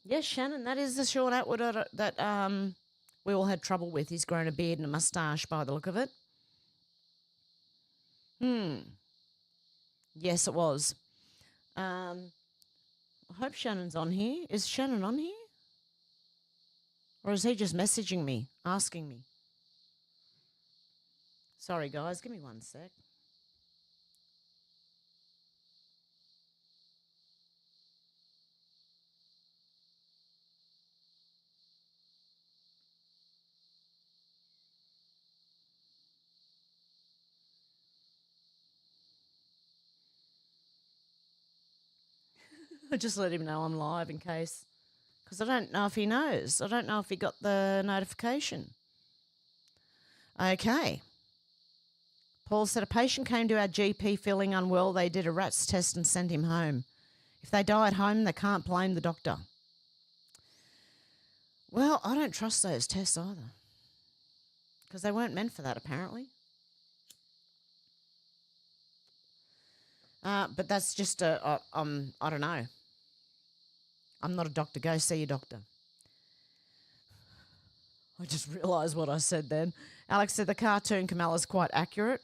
Yes, Shannon, that is the Sean Atwood that we all had trouble with. He's grown a beard and a moustache by the look of it. Yes, it was. I hope Shannon's on here. Is Shannon on here? Or is he just messaging me, asking me? Sorry, guys. Give me 1 sec. I just let him know I'm live in case, because I don't know if he knows. I don't know if he got the notification. Okay. Paul said a patient came to our GP feeling unwell. They did a RATS test and sent him home. If they die at home, they can't blame the doctor. Well, I don't trust those tests either. Because they weren't meant for that, apparently. But that's just I don't know. I'm not a doctor. Go see your doctor. I just realised what I said then. Alex said the cartoon Kamala's quite accurate.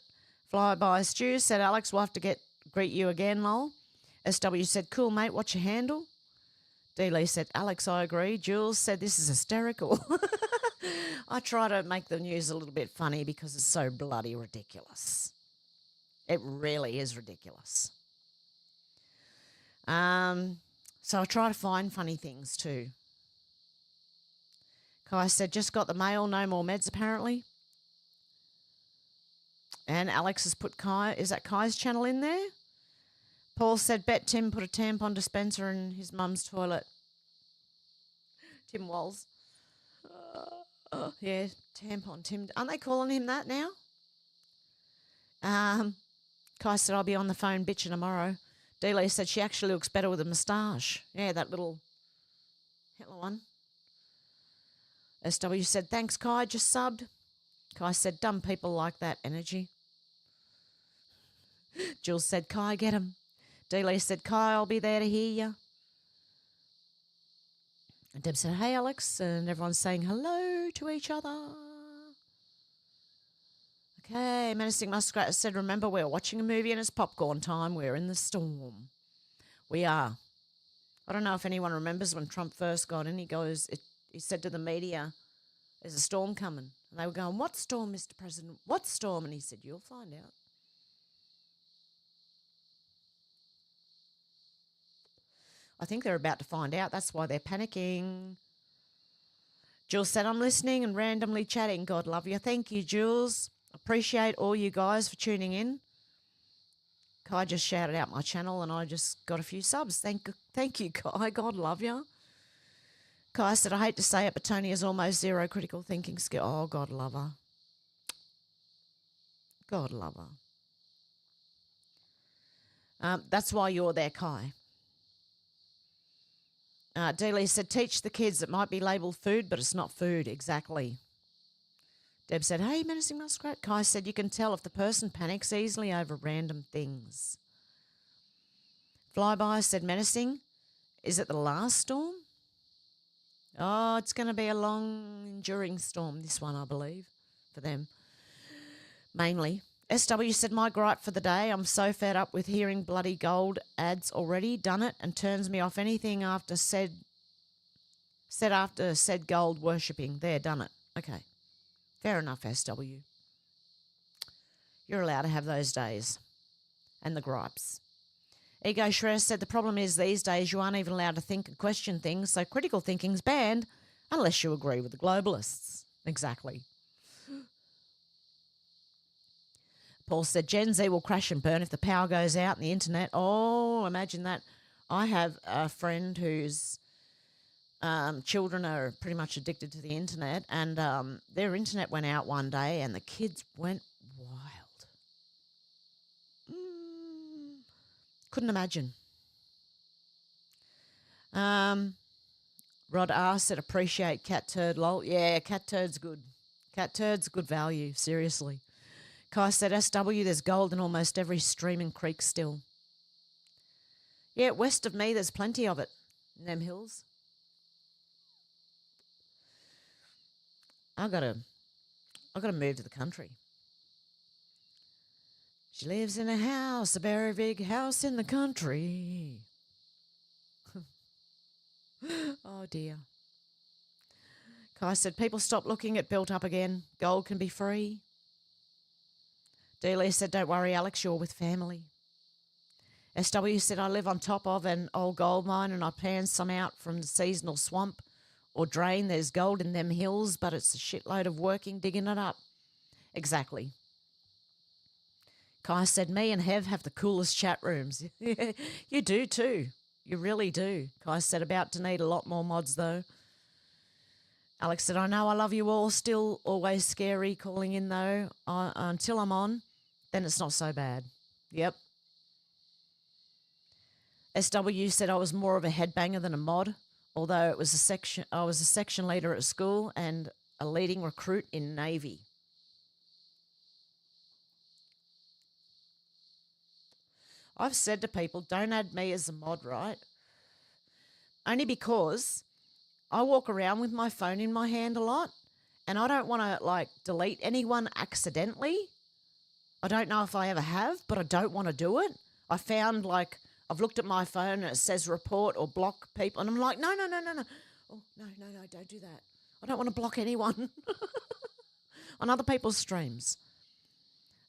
Flyby Stew said, Alex, we'll have to greet you again, lol. SW said, cool, mate, what's your handle? D. Lee said, Alex, I agree. Jules said, this is hysterical. I try to make the news a little bit funny because it's so bloody ridiculous. It really is ridiculous. So I try to find funny things too. Kai said, just got the mail, no more meds apparently. And Alex has put is that Kai's channel in there? Paul said, bet Tim put a tampon dispenser in his mum's toilet. Tim Walls. Yeah, tampon Tim. Aren't they calling him that now? Kai said, I'll be on the phone bitching tomorrow. Dealey said she actually looks better with a moustache. Yeah, that little Hitler one. SW said, thanks, Kai, just subbed. Kai said, dumb people like that energy. Jules said, Kai, get him. Dealey said, Kai, I'll be there to hear you. And Deb said, hey, Alex. And everyone's saying hello to each other. Okay, Menacing Muskrat said, remember, we're watching a movie and it's popcorn time. We're in the storm. We are. I don't know if anyone remembers when Trump first got in. He said to the media, there's a storm coming. And they were going, what storm, Mr. President? What storm? And he said, you'll find out. I think they're about to find out. That's why they're panicking. Jules said, I'm listening and randomly chatting. God love you. Thank you, Jules. Appreciate all you guys for tuning in. Kai just shouted out my channel and I just got a few subs. Thank you, Kai. God love you. Kai said, I hate to say it, but Tony has almost zero critical thinking skill. Oh, God love her. God love her. That's why you're there, Kai. Dealey said, teach the kids. It might be labelled food, but it's not food. Exactly. Deb said, hey, Menacing Muskrat. Kai said, you can tell if the person panics easily over random things. Flyby said, Menacing, is it the last storm? Oh, it's going to be a long, enduring storm, this one, I believe, for them. Mainly. SW said, my gripe for the day, I'm so fed up with hearing bloody gold ads already. Done it and turns me off anything after said gold worshipping. There, done it. Okay. Fair enough, SW. You're allowed to have those days. And the gripes. Ego Shredder said the problem is these days you aren't even allowed to think and question things, so critical thinking's banned unless you agree with the globalists. Exactly. Paul said Gen Z will crash and burn if the power goes out and the internet. Oh, imagine that. I have a friend whose children are pretty much addicted to the internet, and their internet went out one day and the kids went wild. Couldn't imagine. Rod R said, appreciate cat turd, lol. Yeah, cat turd's good. Cat turd's good value, seriously. Kai said, SW, there's gold in almost every stream and creek still. Yeah, west of me, there's plenty of it in them hills. I gotta move to the country. She lives in a house, a very big house in the country. Oh, dear. Kai said, people stop looking at built up again. Gold can be free. Dealey said, don't worry, Alex, you're with family. SW said, I live on top of an old gold mine and I pan some out from the seasonal swamp or drain. There's gold in them hills, but it's a shitload of working digging it up. Exactly. Kai said, me and Hev have the coolest chat rooms. You do too. You really do. Kai said, about to need a lot more mods though. Alex said, I know I love you all. Still always scary calling in though. Until I'm on, then it's not so bad. Yep. SW said I was more of a headbanger than a mod, although I was a section leader at school and a leading recruit in Navy. I've said to people, don't add me as a mod, right? Only because I walk around with my phone in my hand a lot and I don't want to like delete anyone accidentally. I don't know if I ever have, but I don't want to do it. I found like I've looked at my phone and it says report or block people and I'm like, no. Oh, no, don't do that. I don't want to block anyone on other people's streams.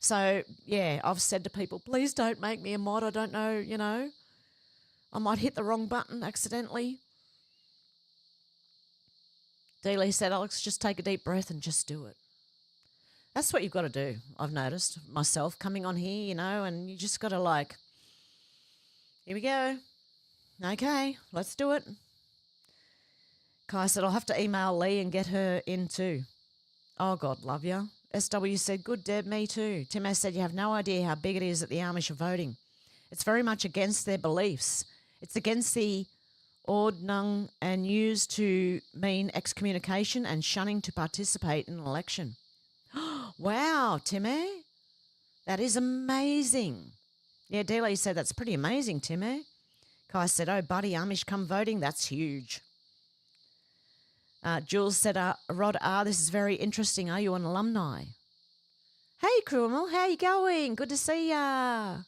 So, yeah, I've said to people, please don't make me a mod. I don't know, you know. I might hit the wrong button accidentally. Dealey said, Alex, just take a deep breath and just do it. That's what you've got to do, I've noticed. Myself coming on here, you know, and you just got to like, here we go. Okay, let's do it. Kai said, I'll have to email Lee and get her in too. Oh, God, love you. SW said, good, Deb, me too. Tim S said, you have no idea how big it is that the Amish are voting. It's very much against their beliefs. It's against the ordnung and used to mean excommunication and shunning to participate in an election. Wow, Timmy. That is amazing. Yeah, Dealey said that's pretty amazing, Timmy. Kai said, oh, buddy, Amish come voting. That's huge. Jules said, Rod R., this is very interesting. Are you an alumni? Hey, Krumel, how you going? Good to see ya.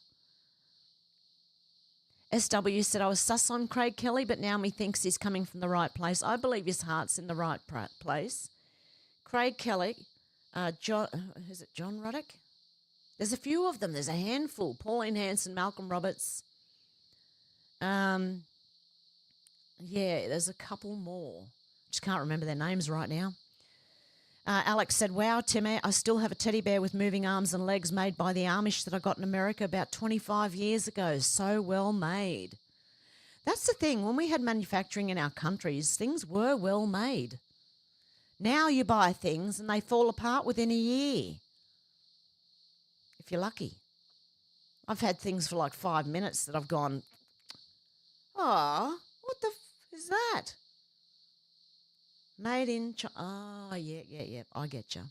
SW said, I was sus on Craig Kelly, but now me thinks he's coming from the right place. I believe his heart's in the right place. Craig Kelly, John, is it John Ruddock? There's a few of them. There's a handful. Pauline Hanson, Malcolm Roberts. Yeah, there's a couple more. Just can't remember their names right now. Alex said, wow, Timmy, I still have a teddy bear with moving arms and legs made by the Amish that I got in America about 25 years ago. So well made. That's the thing. When we had manufacturing in our countries, things were well made. Now you buy things and they fall apart within a year. If you're lucky. I've had things for like 5 minutes that I've gone, oh, what the is that? Made in China. Oh, yeah, I get you.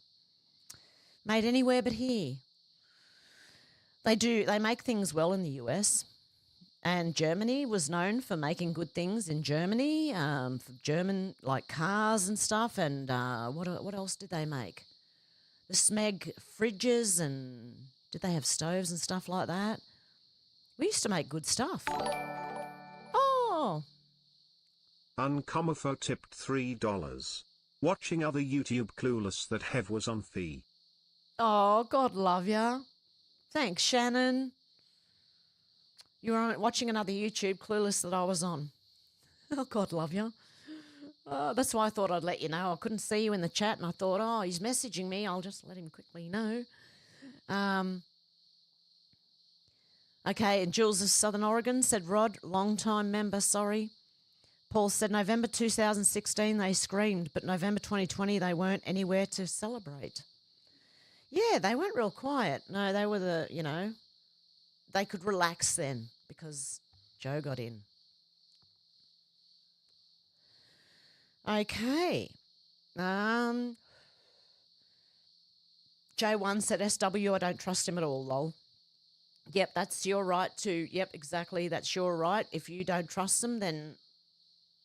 Made anywhere but here. They make things well in the US. And Germany was known for making good things in Germany, for German, like cars and stuff. And what else did they make? The Smeg fridges, and did they have stoves and stuff like that? We used to make good stuff. Oh, Uncomofo tipped $3. Watching other YouTube clueless that Hev was on fee. oh, God love ya. Thanks, Shannon. You were watching another YouTube clueless that I was on. Oh, God love you. That's why I thought I'd let you know. I couldn't see you in the chat, and I thought, oh, he's messaging me. I'll just let him quickly know. Okay, and Jules of Southern Oregon said, Rod, long-time member, sorry. Paul said, November 2016 they screamed, but November 2020 they weren't anywhere to celebrate. Yeah, they weren't real quiet. No, they were they could relax then because Joe got in. Okay. J1 said, SW, I don't trust him at all, lol. Yep, that's your right to, yep, exactly, that's your right. If you don't trust them, then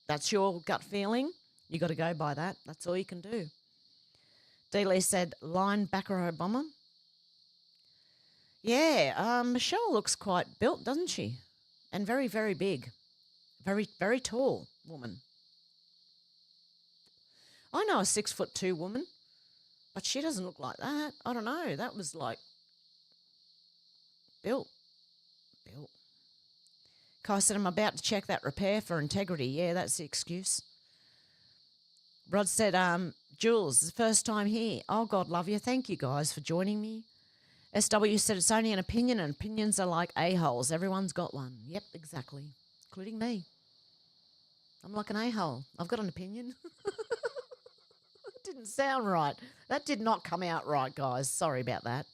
that's your gut feeling. You got to go by that. That's all you can do. Dealey said, linebacker Obama. Yeah, Michelle looks quite built, doesn't she? And very, very big. Very, very tall woman. I know a 6'2" woman, but she doesn't look like that. I don't know. That was like built. Kai said, I'm about to check that repair for integrity. Yeah, that's the excuse. Rod said, Jules, the first time here. Oh, God love you. Thank you guys for joining me. SW said, it's only an opinion, and opinions are like a-holes. Everyone's got one. Yep, exactly. Including me. I'm like an a-hole. I've got an opinion. It didn't sound right. That did not come out right, guys. Sorry about that.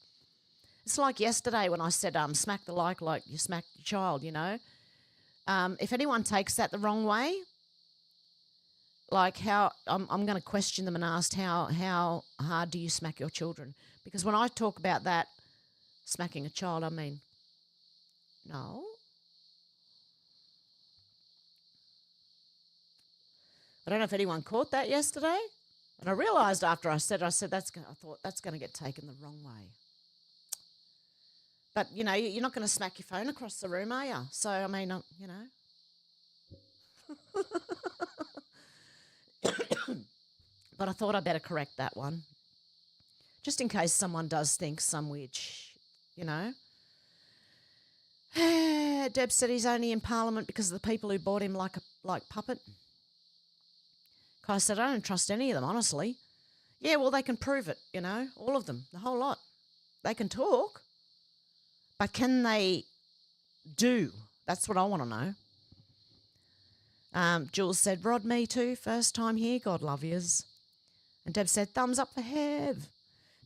It's like yesterday when I said, smack the like you smacked your child, you know. If anyone takes that the wrong way, like how I'm going to question them and ask how hard do you smack your children? Because when I talk about that, smacking a child, I mean, no, I don't know if anyone caught that yesterday. And I realised after I thought that's going to get taken the wrong way. But, you know, you're not going to smack your phone across the room, are you? So, I mean, you know. But I thought I'd better correct that one. Just in case someone does think some weird you know. Deb said he's only in Parliament because of the people who bought him like puppet. Kai said, I don't trust any of them, honestly. Yeah, well, they can prove it, you know, all of them, the whole lot. They can talk, but can they do? That's what I want to know. Jules said, Rod, me too, first time here, God love yous. And Deb said, thumbs up for Hev.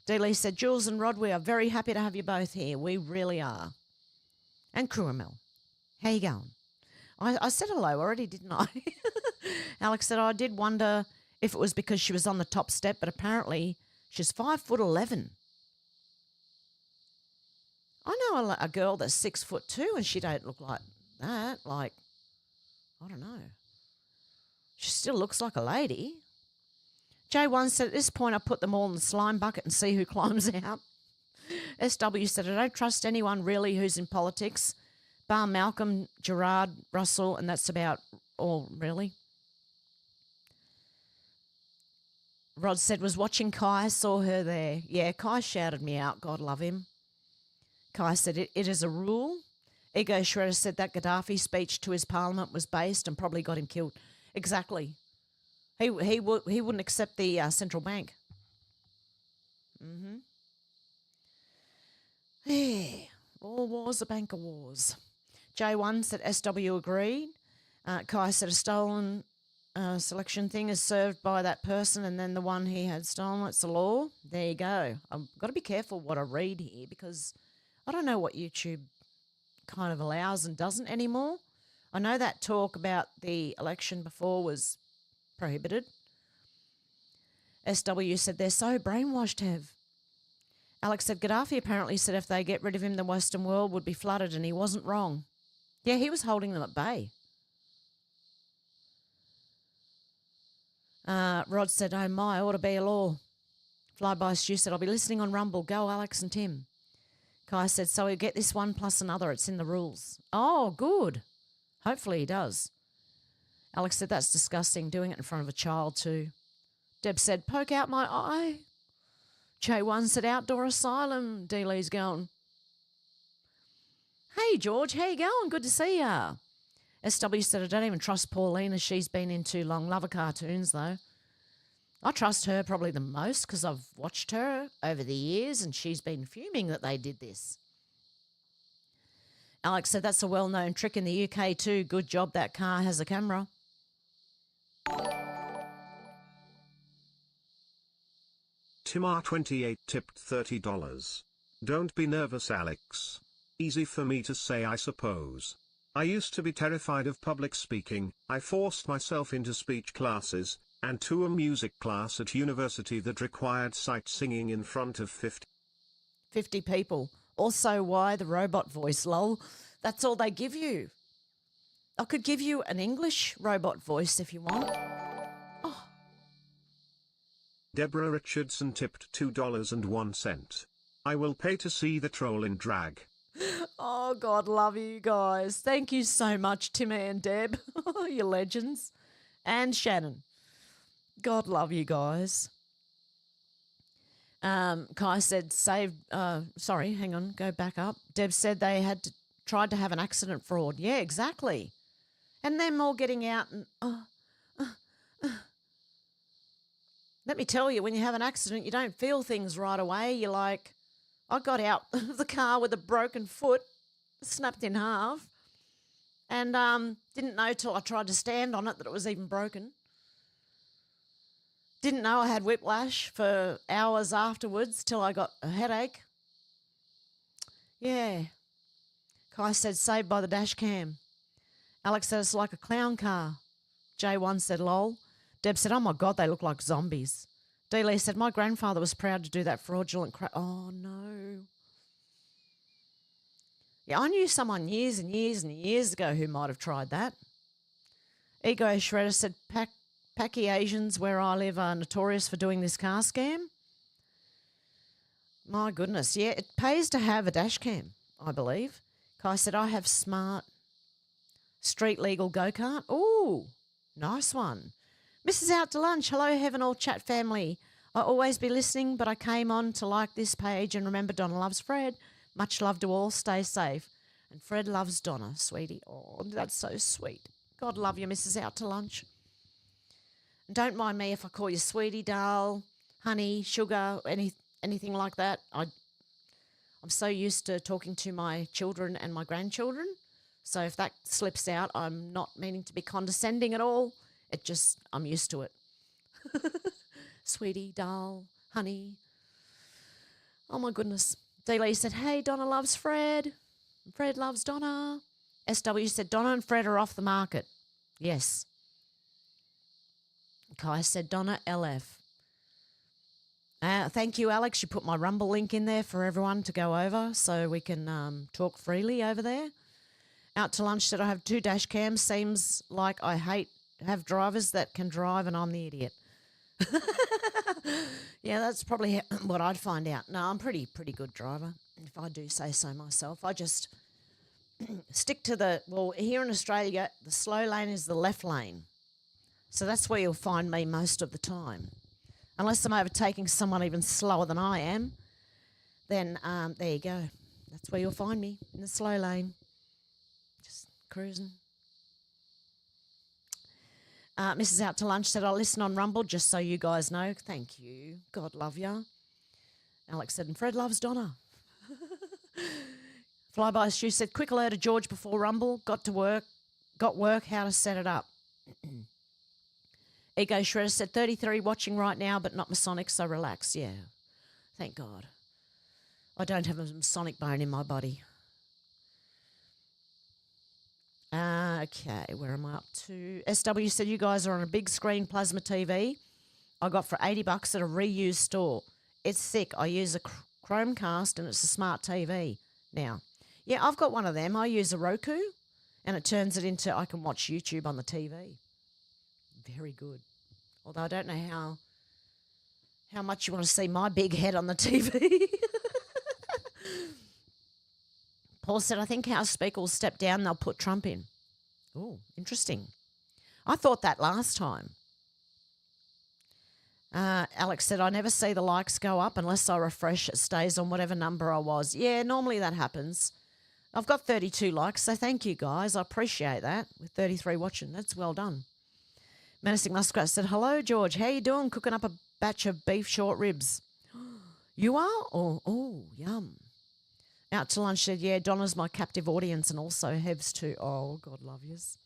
Dealey said, Jules and Rod, we are very happy to have you both here. We really are. And Kuramel, how you going? I said hello already, didn't I? Alex said, I did wonder if it was because she was on the top step, but apparently she's 5'11". I know a girl that's 6'2", and she don't look like that. Like, I don't know. She still looks like a lady. J1 said, at this point, I put them all in the slime bucket and see who climbs out. SW said, I don't trust anyone really who's in politics, bar Malcolm, Gerard, Russell, and that's about all, really. Rod said, was watching Kai, saw her there. Yeah, Kai shouted me out, God love him. Kai said, it is a rule. Ego Shredder said that Gaddafi speech to his parliament was based and probably got him killed. Exactly. He wouldn't accept the central bank. Yeah, all wars are banker wars. J1 said SW agreed. Kai said a stolen selection thing is served by that person and then the one he had stolen, it's the law. There you go. I've got to be careful what I read here because I don't know what YouTube kind of allows and doesn't anymore. I know that talk about the election before was prohibited. SW said they're so brainwashed, Hev. Alex said Gaddafi apparently said if they get rid of him, the Western world would be flooded, and he wasn't wrong. Yeah, he was holding them at bay. Rod said, oh my, ought to be a law. Flyby Stu said, I'll be listening on Rumble. Go, Alex and Tim. Kai said, so he'll get this one plus another. It's in the rules. Oh, good. Hopefully he does. Alex said, that's disgusting, doing it in front of a child too. Deb said, poke out my eye. J1 said, outdoor asylum. D-Lee's going. Hey, George, how you going? Good to see ya. SW said, I don't even trust Paulina. She's been in too long. Love her cartoons, though. I trust her probably the most because I've watched her over the years and she's been fuming that they did this. Alex said, that's a well-known trick in the UK too. Good job that car has a camera. Timar28 tipped $30. Don't be nervous, Alex. Easy for me to say, I suppose. I used to be terrified of public speaking. I forced myself into speech classes, and to a music class at university that required sight singing in front of 50 people. Also, why the robot voice, lol? That's all they give you. I could give you an English robot voice if you want. Oh. Deborah Richardson tipped $2.01. I will pay to see the troll in drag. Oh, God love you guys. Thank you so much, Timmy and Deb. You're legends. And Shannon. God love you guys. Kai said, sorry, hang on, go back up. Deb said they had tried to have an accident fraud. Yeah, exactly. And them all getting out and, let me tell you, when you have an accident, you don't feel things right away. You're like, I got out of the car with a broken foot, snapped in half, and didn't know till I tried to stand on it that it was even broken. Didn't know I had whiplash for hours afterwards till I got a headache. Yeah. Kai said, saved by the dash cam. Alex said, it's like a clown car. J1 said, lol. Deb said, oh my God, they look like zombies. D-Lee said, my grandfather was proud to do that fraudulent crap. Oh, no. Yeah, I knew someone years and years and years ago who might have tried that. Ego Shredder said, pack Paki Asians where I live are notorious for doing this car scam. My goodness, yeah, it pays to have a dash cam, I believe. Kai said, I have smart street legal go-kart. Ooh, nice one. Mrs. Out to Lunch, hello, Heaven All Chat family. I always be listening, but I came on to like this page and remember Donna loves Fred. Much love to all. Stay safe. And Fred loves Donna, sweetie. Oh, that's so sweet. God love you, Mrs. Out to Lunch. And don't mind me if I call you sweetie, doll, honey, sugar, anything like that. I'm so used to talking to my children and my grandchildren. So if that slips out, I'm not meaning to be condescending at all. I'm used to it. Sweetie, doll, honey. Oh my goodness. D. Lee said, hey, Donna loves Fred. Fred loves Donna. SW said, Donna and Fred are off the market. Yes. Kai said, Donna LF. Thank you, Alex. You put my Rumble link in there for everyone to go over so we can talk freely over there. Out to Lunch said, I have 2 dash cams. Seems like I have drivers that can drive and I'm the idiot. Yeah, that's probably what I'd find out. No, I'm pretty good driver, if I do say so myself. I just stick to here in Australia, the slow lane is the left lane. So that's where you'll find me most of the time. Unless I'm overtaking someone even slower than I am, then there you go. That's where you'll find me, in the slow lane. Just cruising. Mrs. Out to Lunch said, I'll listen on Rumble just so you guys know. Thank you. God love ya. Alex said, and Fred loves Donna. Flyby Shoe said, quick alert to George before Rumble. Got work, how to set it up. Ego Shredder said, 33 watching right now, but not Masonic, so relax. Yeah, thank God. I don't have a Masonic bone in my body. Okay, where am I up to? SW said, you guys are on a big screen plasma TV I got for $80 at a reused store. It's sick. I use a Chromecast and it's a smart TV now. Yeah, I've got one of them. I use a Roku and it turns it into, I can watch YouTube on the TV. Very good. Although I don't know how much you want to see my big head on the TV. Paul said, I think House Speaker will step down and they'll put Trump in. Oh, interesting. I thought that last time. Alex said, I never see the likes go up unless I refresh. It stays on whatever number I was. Yeah, normally that happens. I've got 32 likes, so thank you, guys. I appreciate that. With 33 watching, that's well done. Menacing Muskrat said, hello, George. How you doing? Cooking up a batch of beef short ribs. You are? Oh, yum. Out to Lunch said, yeah, Donna's my captive audience and also Hevs too. Oh, God love yous.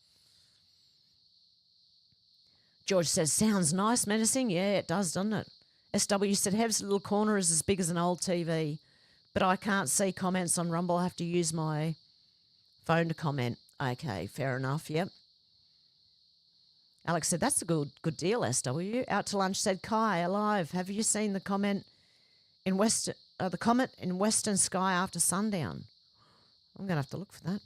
George says, sounds nice, menacing. Yeah, it does, doesn't it? SW said, Hev's little corner is as big as an old TV, but I can't see comments on Rumble. I have to use my phone to comment. Okay, fair enough, yep. Alex said, that's a good deal, SW. Out to Lunch said, Kai, alive. Have you seen the comment in the comet in Western Sky after sundown? I'm going to have to look for that.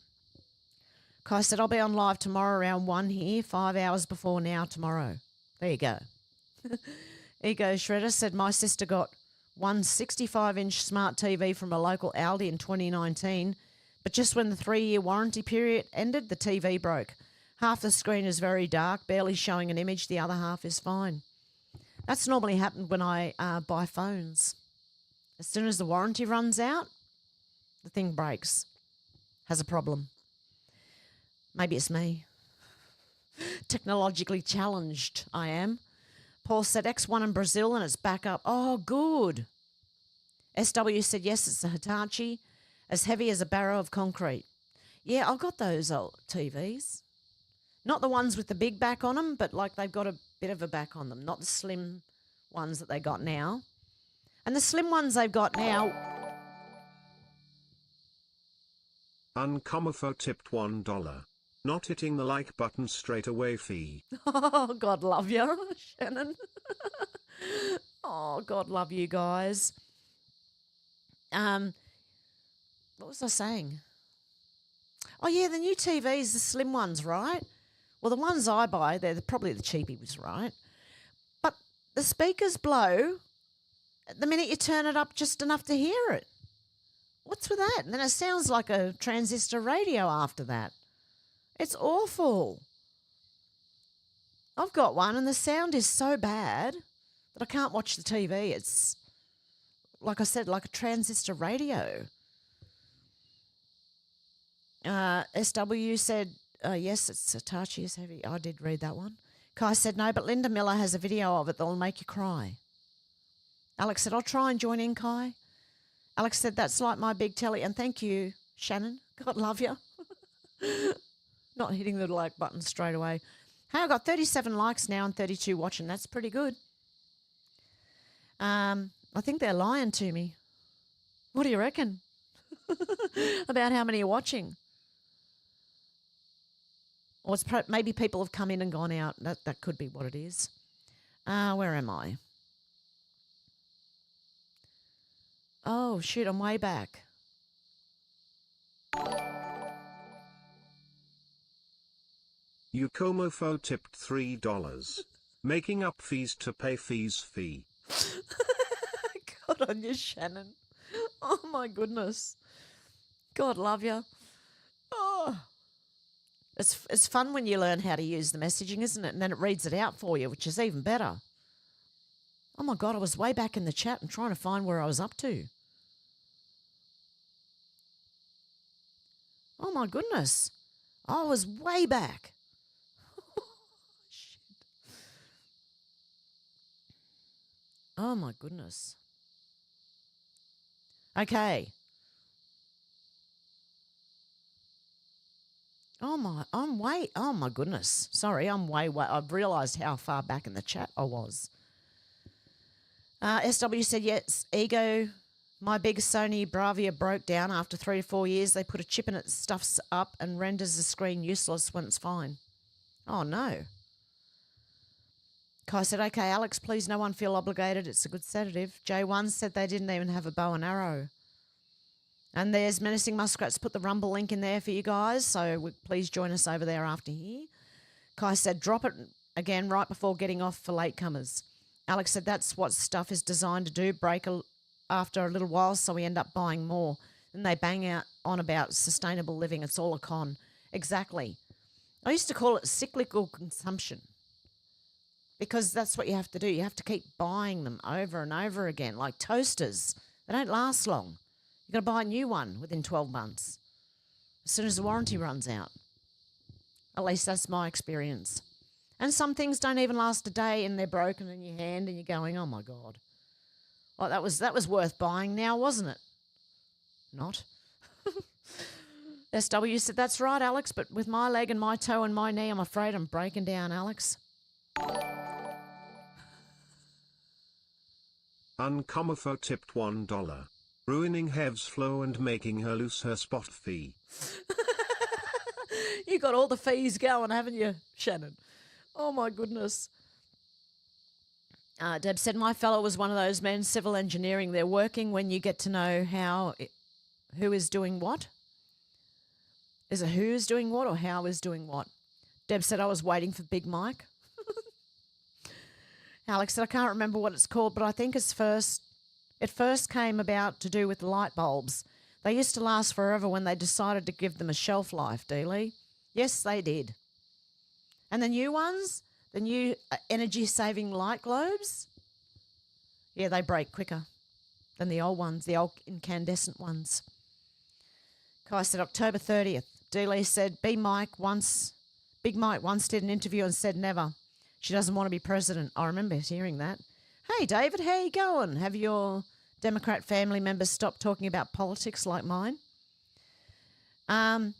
Kai said, I'll be on live tomorrow around 1 here, 5 hours before now tomorrow. There you go. Ego Shredder said, my sister got one 65-inch smart TV from a local Aldi in 2019, but just when the 3-year warranty period ended, the TV broke. Half the screen is very dark, barely showing an image. The other half is fine. That's normally happened when I buy phones. As soon as the warranty runs out, the thing breaks. Has a problem. Maybe it's me. Technologically challenged, I am. Paul said X1 in Brazil and it's back up. Oh, good. SW said, yes, it's a Hitachi, as heavy as a barrow of concrete. Yeah, I've got those old TVs. Not the ones with the big back on them, but like they've got a bit of a back on them, not the slim ones that they got now. And the slim ones they've got now... Uncomofo tipped $1. Not hitting the like button straight away fee. Oh, God love you, Shannon. Oh, God love you guys. What was I saying? Oh, yeah, the new TVs, the slim ones, right? Well, the ones I buy, they're probably the cheapies, right? But the speakers blow the minute you turn it up just enough to hear it. What's with that? And then it sounds like a transistor radio after that. It's awful. I've got one and the sound is so bad that I can't watch the TV. It's, like I said, like a transistor radio. SW said, yes, it's Hitachi is heavy. I did read that one. Kai said, no, but Linda Miller has a video of it that'll make you cry. Alex said, I'll try and join in, Kai. Alex said, that's like my big telly. And thank you, Shannon. God love you. Not hitting the like button straight away. Hey, I got 37 likes now and 32 watching. That's pretty good. I think they're lying to me. What do you reckon? About how many are watching? Or it's maybe people have come in and gone out. That could be what it is. Where am I? Oh, shoot, I'm way back. Yukomofo tipped $3. Making up fees to pay fees fee. God on you, Shannon. Oh, my goodness. God love you. Oh. It's fun when you learn how to use the messaging, isn't it? And then it reads it out for you, which is even better. Oh, my God, I was way back in the chat and trying to find where I was up to. Oh, my goodness. I was way back. Shit. Oh, my goodness. Okay. Oh my goodness. Sorry, I'm way. I've realised how far back in the chat I was. SW said, yes, ego. My big Sony Bravia broke down after 3 to 4 years. They put a chip in it, stuffs up and renders the screen useless when it's fine. Oh, no. Kai said, okay, Alex, please no one feel obligated. It's a good sedative. J1 said they didn't even have a bow and arrow. And there's Menacing Muskrats. Put the Rumble link in there for you guys, so please join us over there after here. Kai said, drop it again right before getting off for latecomers. Alex said, that's what stuff is designed to do, break after a little while, so we end up buying more. And they bang out on about sustainable living. It's all a con. Exactly. I used to call it cyclical consumption because that's what you have to do. You have to keep buying them over and over again, like toasters. They don't last long. You've got to buy a new one within 12 months, as soon as the warranty runs out. At least that's my experience. And some things don't even last a day and they're broken in your hand and you're going, oh, my God. Well, that was worth buying now, wasn't it? Not. SW said, that's right, Alex, but with my leg and my toe and my knee, I'm afraid I'm breaking down, Alex. Uncomofo tipped $1. Ruining Hev's flow and making her lose her spot fee. You got all the fees going, haven't you, Shannon? Oh, my goodness. Deb said, my fellow was one of those men, civil engineering. They're working when you get to know who is doing what. Is it who is doing what or how is doing what? Deb said, I was waiting for Big Mike. Alex said, I can't remember what it's called, but I think it first came about to do with the light bulbs. They used to last forever when they decided to give them a shelf life, Dealey. Yes, they did. And the new ones, the new energy-saving light globes, yeah, they break quicker than the old ones, the old incandescent ones. Kai said October 30th. Dealey said, Big Mike once did an interview and said never. She doesn't want to be president. I remember hearing that. Hey, David, how you going? Have your Democrat family members stopped talking about politics like mine? I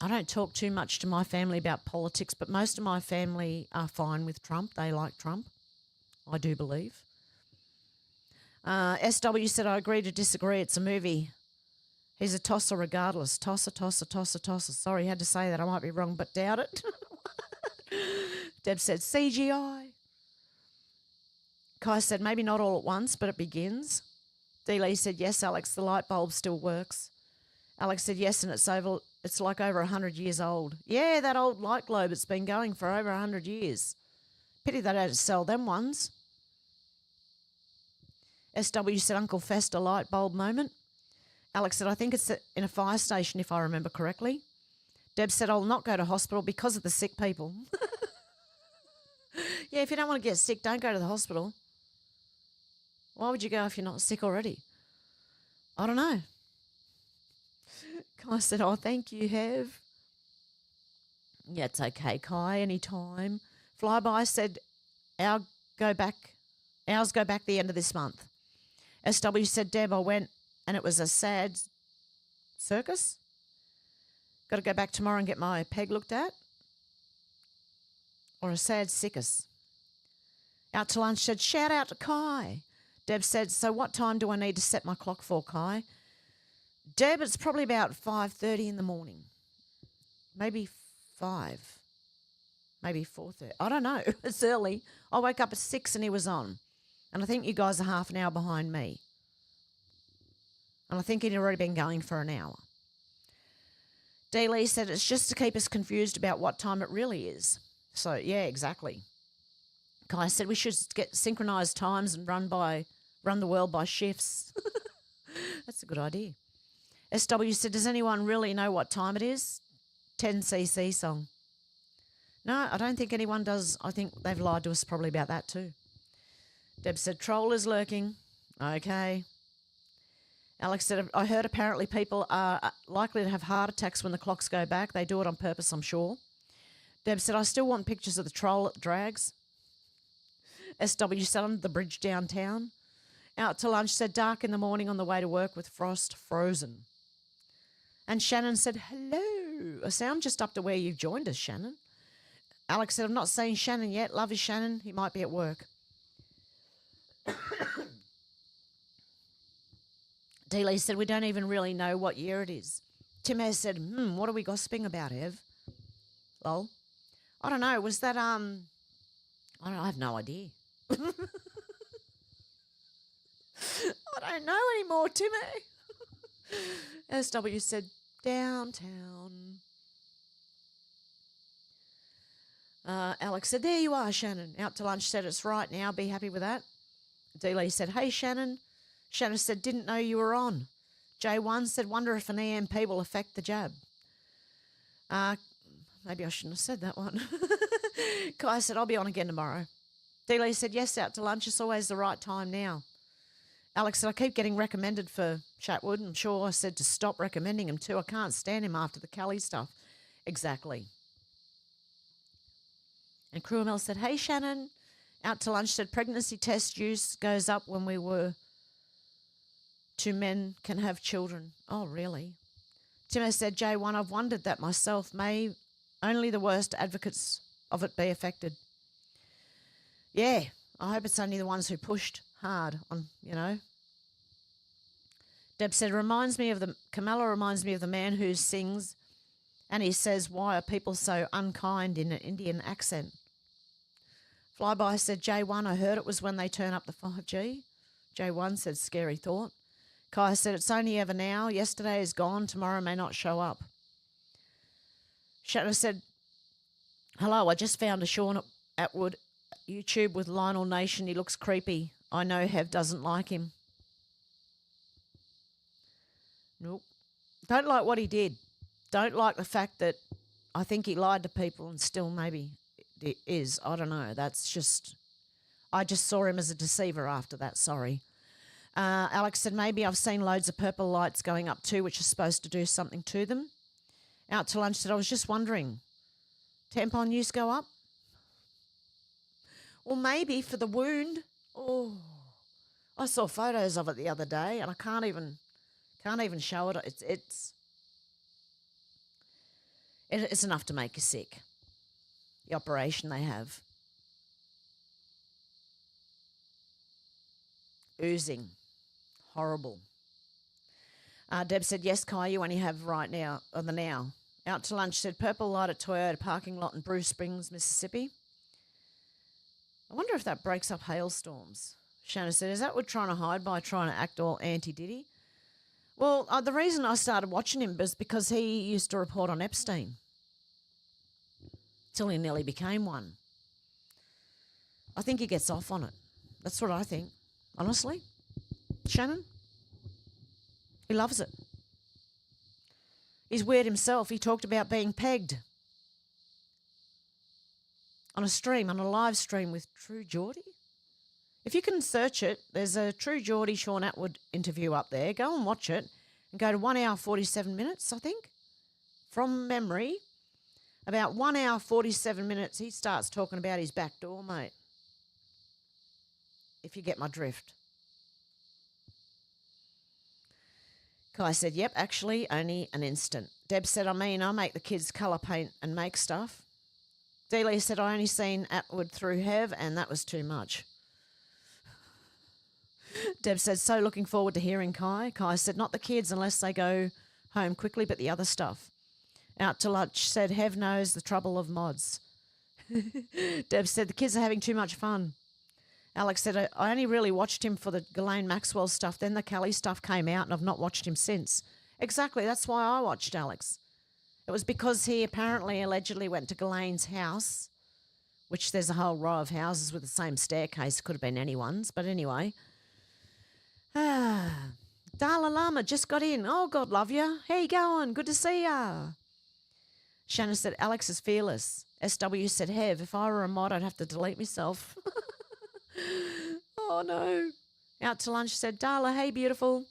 don't talk too much to my family about politics, but most of my family are fine with Trump. They like Trump, I do believe. SW said, I agree to disagree. It's a movie. He's a tosser regardless. Tosser. Sorry, had to say that. I might be wrong, but doubt it. Deb said, CGI. Kai said, maybe not all at once, but it begins. D. Lee said, yes, Alex, the light bulb still works. Alex said, yes, and it's It's like over 100 years old. Yeah, that old light globe, it's been going for over 100 years. Pity they don't sell them ones. SW said, Uncle Fester light bulb moment. Alex said, I think it's in a fire station, if I remember correctly. Deb said, I'll not go to hospital because of the sick people. Yeah, if you don't want to get sick, don't go to the hospital. Why would you go if you're not sick already? I don't know. Kai said, oh, thank you, Hev. Yeah, it's okay, Kai, anytime. Flyby said, ours go back the end of this month. SW said, Deb, I went and it was a sad circus. Got to go back tomorrow and get my peg looked at. Or a sad circus. Out to lunch said, shout out to Kai. Deb said, so what time do I need to set my clock for, Kai? Deb, it's probably about 5:30 in the morning. Maybe 5. Maybe 4:30. I don't know. It's early. I woke up at 6 and he was on. And I think you guys are half an hour behind me. And I think he'd already been going for an hour. D. Lee said it's just to keep us confused about what time it really is. So, yeah, exactly. Kai said we should get synchronised times and run the world by shifts. That's a good idea. SW said, does anyone really know what time it is? 10cc song. No, I don't think anyone does. I think they've lied to us probably about that too. Deb said, troll is lurking. Okay. Alex said, I heard apparently people are likely to have heart attacks when the clocks go back. They do it on purpose, I'm sure. Deb said, I still want pictures of the troll at drags. SW said, under the bridge downtown. Out to lunch said, dark in the morning on the way to work with frost frozen. And Shannon said, hello. A sound just up to where you've joined us, Shannon. Alex said, I'm not seeing Shannon yet. Love you, Shannon. He might be at work. D. Lee said, we don't even really know what year it is. Tim has said, what are we gossiping about, Ev? Lol. I don't know. Was that, I have no idea. I don't know anymore, Timmy. SW said, downtown. Alex said, there you are, Shannon. Out to lunch said, it's right now. Be happy with that. D. Lee said, hey, Shannon. Shannon said, didn't know you were on. J1 said, wonder if an EMP will affect the jab. Maybe I shouldn't have said that one. Kai said, I'll be on again tomorrow. D. Lee said, yes, out to lunch. It's always the right time now. Alex said, I keep getting recommended for Chatwood. I'm sure I said to stop recommending him too. I can't stand him after the Kelly stuff. Exactly. And Cruamel said, hey, Shannon. Out to lunch said, pregnancy test use goes up when we were 2 men can have children. Oh, really? Timo said, J1, I've wondered that myself. May only the worst advocates of it be affected. Yeah, I hope it's only the ones who pushed hard on, Deb said, Kamala reminds me of the man who sings and he says, why are people so unkind in an Indian accent? Flyby said, J1, I heard it was when they turn up the 5G. J1 said, scary thought. Kai said, it's only ever now. Yesterday is gone. Tomorrow may not show up. Shatner said, hello, I just found a Sean Atwood YouTube with Lionel Nation. He looks creepy. I know Hev doesn't like him. Nope. Don't like what he did. Don't like the fact that I think he lied to people and still maybe it is. I don't know. I just saw him as a deceiver after that. Sorry. Alex said, maybe I've seen loads of purple lights going up too, which is supposed to do something to them. Out to lunch said, I was just wondering, tampon use go up? Or maybe for the wound. Oh, I saw photos of it the other day and I can't even show it. It's enough to make you sick. The operation they have. Oozing. Horrible. Deb said, yes, Kai, you only have right now, or the now. Out to lunch said, purple light at Toyota parking lot in Bruce Springs, Mississippi. I wonder if that breaks up hailstorms. Shannon said, is that what trying to hide by trying to act all anti-Diddy? Well, the reason I started watching him was because he used to report on Epstein till he nearly became one. I think he gets off on it. That's what I think, honestly. Shannon, he loves it. He's weird himself. He talked about being pegged on a stream, on a live stream with True Geordie. If you can search it, there's a True Geordie Sean Atwood interview up there. Go and watch it and go to 1 hour 47 minutes, I think, from memory. About 1 hour 47 minutes, he starts talking about his back door, mate. If you get my drift. Kai said, yep, actually, only an instant. Deb said, I make the kids colour paint and make stuff. Dealey said, I only seen Atwood through Hev, and that was too much. Deb said, so looking forward to hearing Kai. Kai said, not the kids unless they go home quickly, but the other stuff. Out to lunch said, Hev knows the trouble of mods. Deb said, the kids are having too much fun. Alex said, I only really watched him for the Ghislaine Maxwell stuff. Then the Kelly stuff came out and I've not watched him since. Exactly, that's why I watched Alex. It was because he apparently allegedly went to Ghislaine's house, which there's a whole row of houses with the same staircase. Could have been anyone's, but anyway. Dalai Lama just got in. Oh, God love you. How you going? Good to see ya. Shannon said, Alex is fearless. SW said, Hev, if I were a mod, I'd have to delete myself. Oh, no. Out to lunch said, Darla, hey, beautiful.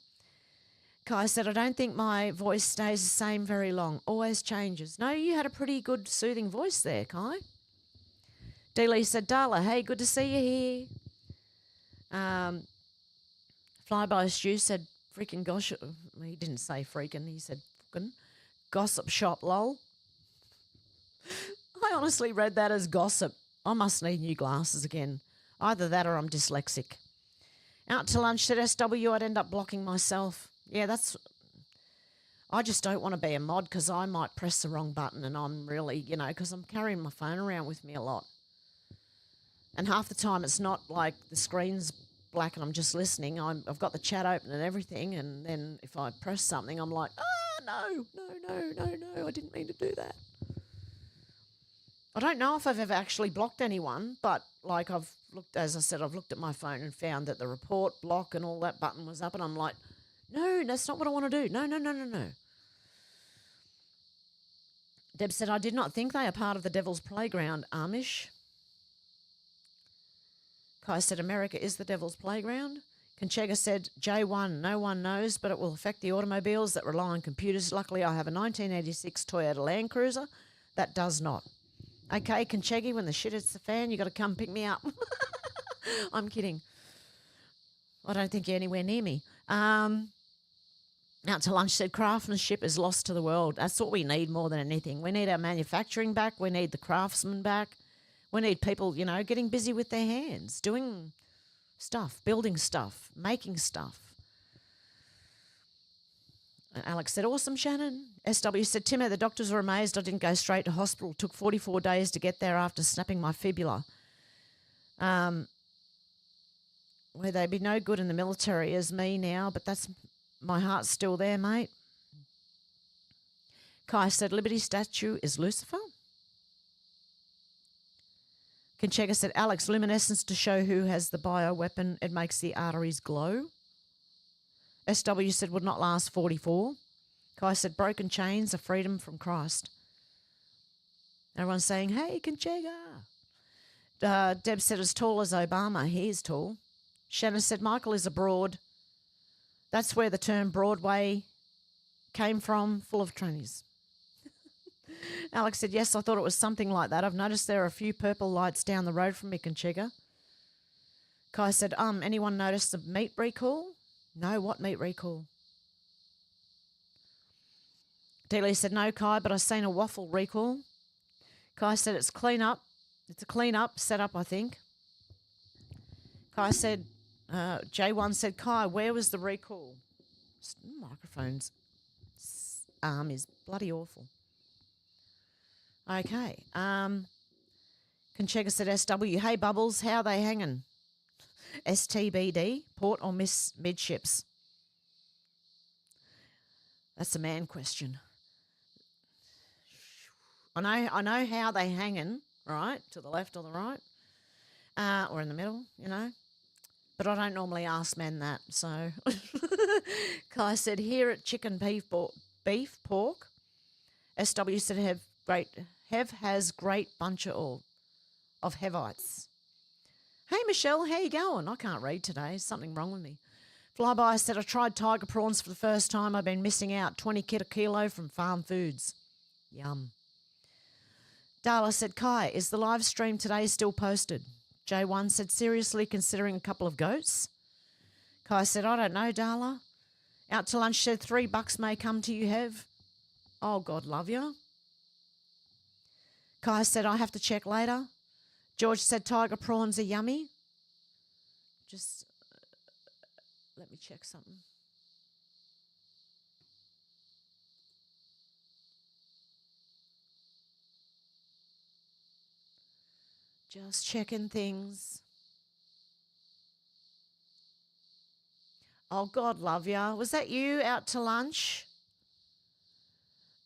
Kai said, I don't think my voice stays the same very long. Always changes. No, you had a pretty good soothing voice there, Kai. Dealey said, Darla, hey, good to see you here. Flyby Stew said, freaking gosh. He didn't say freaking. He said, fucking gossip shop, lol. I honestly read that as gossip. I must need new glasses again. Either that or I'm dyslexic. Out to lunch said SW, I'd end up blocking myself. Yeah, I just don't want to be a mod because I might press the wrong button and I'm really, because I'm carrying my phone around with me a lot. And half the time it's not like the screen's black and I'm just listening. I've got the chat open and everything, and then if I press something, I'm like, no, I didn't mean to do that. I don't know if I've ever actually blocked anyone, but like I've looked at my phone and found that the report, block and all that button was up, and I'm like, no, that's not what I want to do. No. Deb said, I did not think they are part of the Devil's Playground, Amish. Kai said, America is the Devil's Playground. Conchega said, J1, no one knows, but it will affect the automobiles that rely on computers. Luckily, I have a 1986 Toyota Land Cruiser that does not. Okay, Conchegi, when the shit hits the fan, you got to come pick me up. I'm kidding. I don't think you're anywhere near me. Out to lunch said, craftsmanship is lost to the world. That's what we need more than anything. We need our manufacturing back. We need the craftsmen back. We need people, getting busy with their hands, doing stuff, building stuff, making stuff. And Alex said, awesome, Shannon. SW said, Timo, the doctors were amazed I didn't go straight to hospital. Took 44 days to get there after snapping my fibula. Where they'd be no good in the military as me now, but my heart's still there, mate. Kai said, Liberty statue is Lucifer. Conchega said, Alex, luminescence to show who has the bioweapon. It makes the arteries glow. SW said, would not last 44. Kai said, broken chains are freedom from Christ. Everyone's saying, hey, Conchega. Deb said, as tall as Obama. He is tall. Shannon said, Michael is abroad. That's where the term Broadway came from, full of trannies. Alex said, yes, I thought it was something like that. I've noticed there are a few purple lights down the road from me, Conchega. Kai said, anyone notice the meat recall? No, what meat recall? Dealey said, no, Kai, but I've seen a waffle recall. Kai said, it's clean up. It's a clean up setup, I think. Kai said, J1 said, Kai, where was the recall? Microphone's arm is bloody awful. Okay. Conchega said, SW, hey, Bubbles, how are they hanging? STBD, port or midships? That's a man question. I know how they hanging, right? To the left or the right. Or in the middle, you know. But I don't normally ask men that, so. Kai said, here at chicken, beef, pork. SW said, Hev has great bunch of Hevites. Hey, Michelle, how you going? I can't read today. Something wrong with me. Flyby said, I tried tiger prawns for the first time. I've been missing out. 20 kit a kilo from Farm Foods. Yum. Darla said, Kai, is the live stream today still posted? J1 said, seriously considering a couple of goats? Kai said, I don't know, Darla. Out to lunch said, $3 may come to you, Hev. Oh, God love you. Kai said, I have to check later. George said, tiger prawns are yummy. Just let me check something. Just checking things. Oh, God love ya. Was that you out to lunch?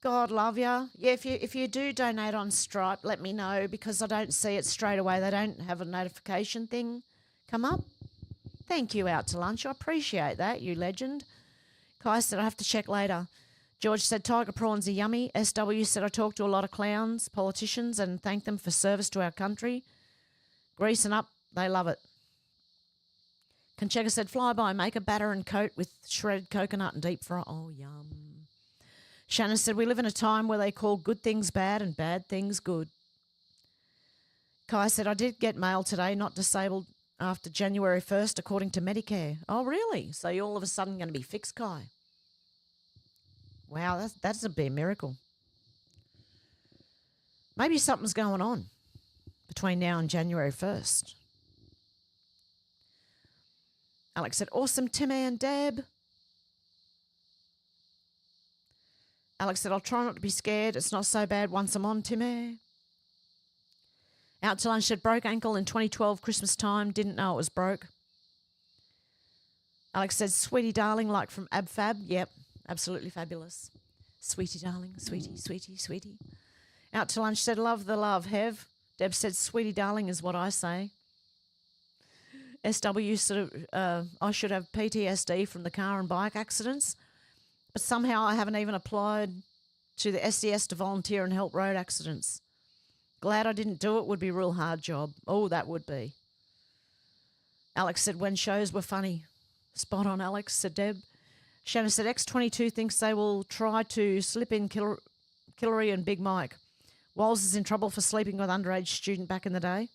God love ya. Yeah, if you do donate on Stripe, let me know because I don't see it straight away. They don't have a notification thing come up. Thank you, out to lunch. I appreciate that, you legend. Kai said, I have to check later. George said, tiger prawns are yummy. SW said, I talked to a lot of clowns, politicians, and thank them for service to our country. Greasing up, they love it. Conchega said, flyby, make a batter and coat with shredded coconut and deep fry. Oh, yum. Shannon said, we live in a time where they call good things bad and bad things good. Kai said, I did get mail today, not disabled after January 1st, according to Medicare. Oh, really? So you're all of a sudden going to be fixed, Kai? Wow, that's a big miracle. Maybe something's going on between now and January 1st. Alex said, awesome, Timmy and Deb. Alex said, I'll try not to be scared. It's not so bad once I'm on, Timmy. Out to lunch said, broke ankle in 2012 Christmas time. Didn't know it was broke. Alex said, sweetie darling, like from AbFab. Yep, absolutely fabulous. Sweetie darling, sweetie, sweetie, sweetie. Out to lunch said, love the love, Hev. Deb said, sweetie darling is what I say. SW sort of, I should have PTSD from the car and bike accidents, but somehow I haven't even applied to the SES to volunteer and help road accidents. Glad I didn't do it. Would be a real hard job. Oh, that would be. Alex said, when shows were funny. Spot on, Alex, said Deb. Shannon said, X22 thinks they will try to slip in Killary and Big Mike. Walls is in trouble for sleeping with underage student back in the day.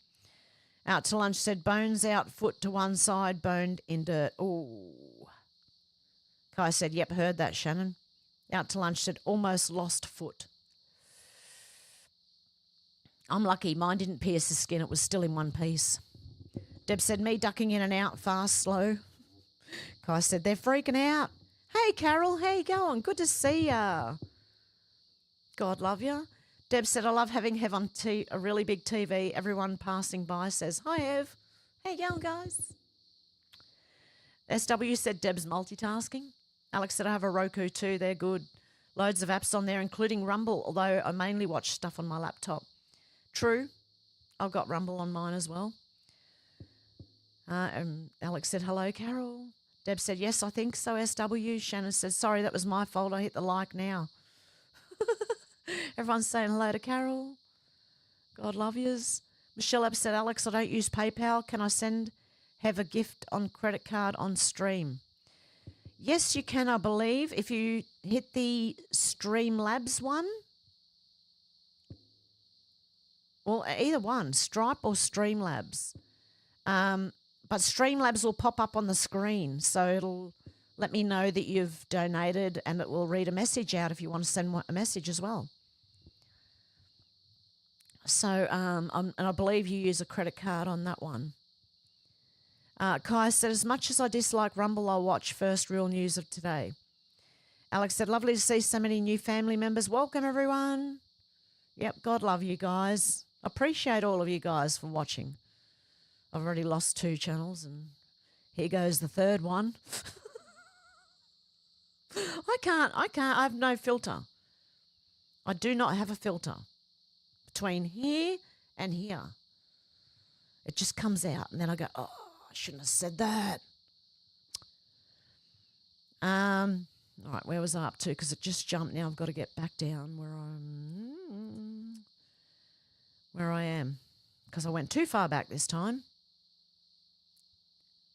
Out to lunch said, bones out, foot to one side, boned in dirt. Ooh. Kai said, yep, heard that, Shannon. Out to lunch said, almost lost foot. I'm lucky. Mine didn't pierce the skin. It was still in one piece. Deb said, me ducking in and out, fast, slow. Kai said, they're freaking out. Hey, Carol, how you going? Good to see ya. God love ya. Deb said, I love having Hev on a really big TV. Everyone passing by says, hi, Hev. How you going, guys? SW said, Deb's multitasking. Alex said, I have a Roku too. They're good. Loads of apps on there, including Rumble, although I mainly watch stuff on my laptop. True. I've got Rumble on mine as well. Alex said, hello, Carol. Deb said, yes, I think so, SW. Shannon said, sorry, that was my fault. I hit the like now. Everyone's saying hello to Carol. God love yous. Michelle Ebb said, Alex, I don't use PayPal. Can I have a gift on credit card on stream? Yes, you can, I believe. If you hit the Streamlabs one. Well, either one, Stripe or Streamlabs. But Streamlabs will pop up on the screen, so it'll let me know that you've donated and it will read a message out if you want to send a message as well. So, and I believe you use a credit card on that one. Kai said, as much as I dislike Rumble, I'll watch first real news of today. Alex said, lovely to see so many new family members. Welcome, everyone. Yep, God love you guys. Appreciate all of you guys for watching. I've already lost 2 channels and here goes the 3rd one. I I have no filter. I do not have a filter between here and here. It just comes out, and then I go, oh, I shouldn't have said that. All right, where was I up to? Because it just jumped. Now I've got to get back down where I am, because I went too far back this time.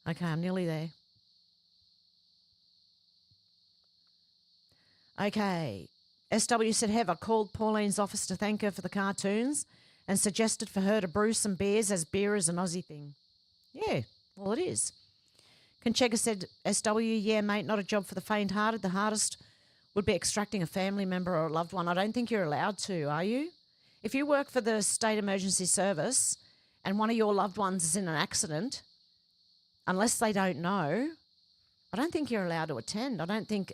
Okay, I'm nearly there. Okay. SW said, Hev, I called Pauline's office to thank her for the cartoons and suggested for her to brew some beers, as beer is an Aussie thing. Yeah, well, it is. Conchega said, SW, yeah, mate, not a job for the faint-hearted. The hardest would be extracting a family member or a loved one. I don't think you're allowed to, are you? If you work for the State Emergency Service and one of your loved ones is in an accident, unless they don't know, I don't think you're allowed to attend. I don't think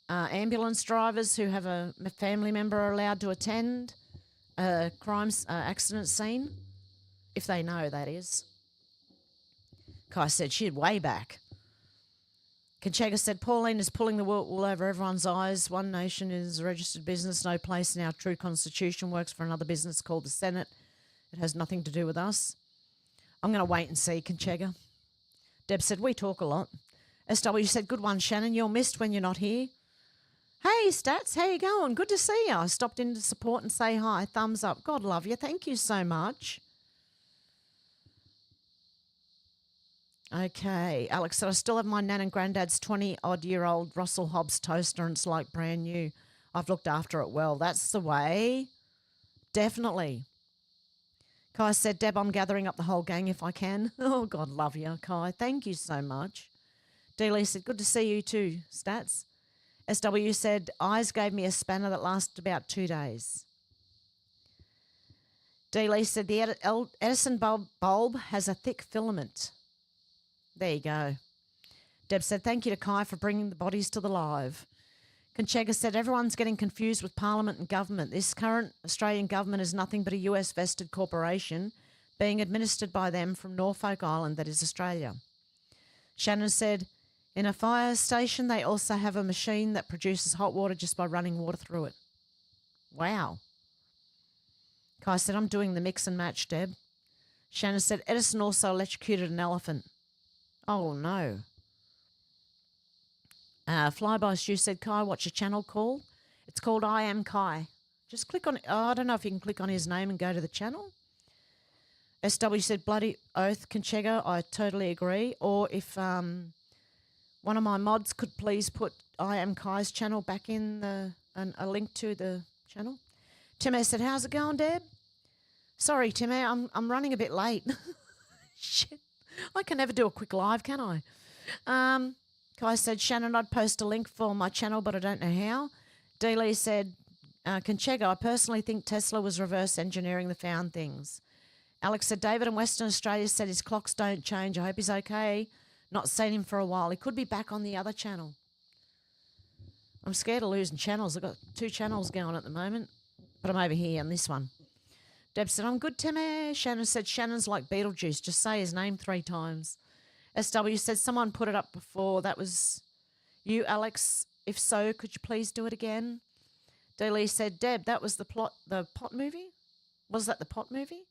ambulance drivers who have a family member are allowed to attend a accident scene, if they know, that is. Kai said she'd way back. Conchega said, Pauline is pulling the wool over everyone's eyes. One nation is a registered business, no place in our true constitution, works for another business called the Senate. It has nothing to do with us. I'm going to wait and see, Conchega. Deb said, we talk a lot. SW said, good one, Shannon. You're missed when you're not here. Hey, Stats, how you going? Good to see you. I stopped in to support and say hi. Thumbs up. God love you. Thank you so much. Okay. Alex said, I still have my nan and granddad's 20-odd-year-old Russell Hobbs toaster and it's like brand new. I've looked after it well. That's the way. Definitely. Kai said, Deb, I'm gathering up the whole gang if I can. Oh, God love you, Kai. Thank you so much. D-Lee said, good to see you too, Stats. SW said, eyes gave me a spanner that lasted about 2 days. D-Lee said, the Edison bulb has a thick filament. There you go. Deb said, thank you to Kai for bringing the bodies to the live. Conchega said, everyone's getting confused with Parliament and government. This current Australian government is nothing but a US vested corporation being administered by them from Norfolk Island, that is Australia. Shannon said, in a fire station, they also have a machine that produces hot water just by running water through it. Wow. Kai said, I'm doing the mix and match, Deb. Shannon said, Edison also electrocuted an elephant. Oh, no. Flyby Stu said, Kai, what's your channel called? It's called I Am Kai. Just click on it. Oh, I don't know if you can click on his name and go to the channel. SW said, bloody oath, Conchega. I totally agree. Or if one of my mods could please put I Am Kai's channel back in a link to the channel. Tim said, how's it going, Deb? Sorry, Tim, I'm running a bit late. Shit. I can never do a quick live, can I? Kai said, Shannon, I'd post a link for my channel, but I don't know how. D-Lee said, Conchega, I personally think Tesla was reverse engineering the found things. Alex said, David in Western Australia said his clocks don't change. I hope he's okay. Not seen him for a while. He could be back on the other channel. I'm scared of losing channels. I've got 2 channels going at the moment, but I'm over here on this one. Deb said, I'm good, Timmy. Shannon said, Shannon's like Beetlejuice. Just say his name 3 times. SW said, someone put it up before. That was you, Alex. If so, could you please do it again? D-Lee said, Deb, that was the pot movie? Was that the pot movie?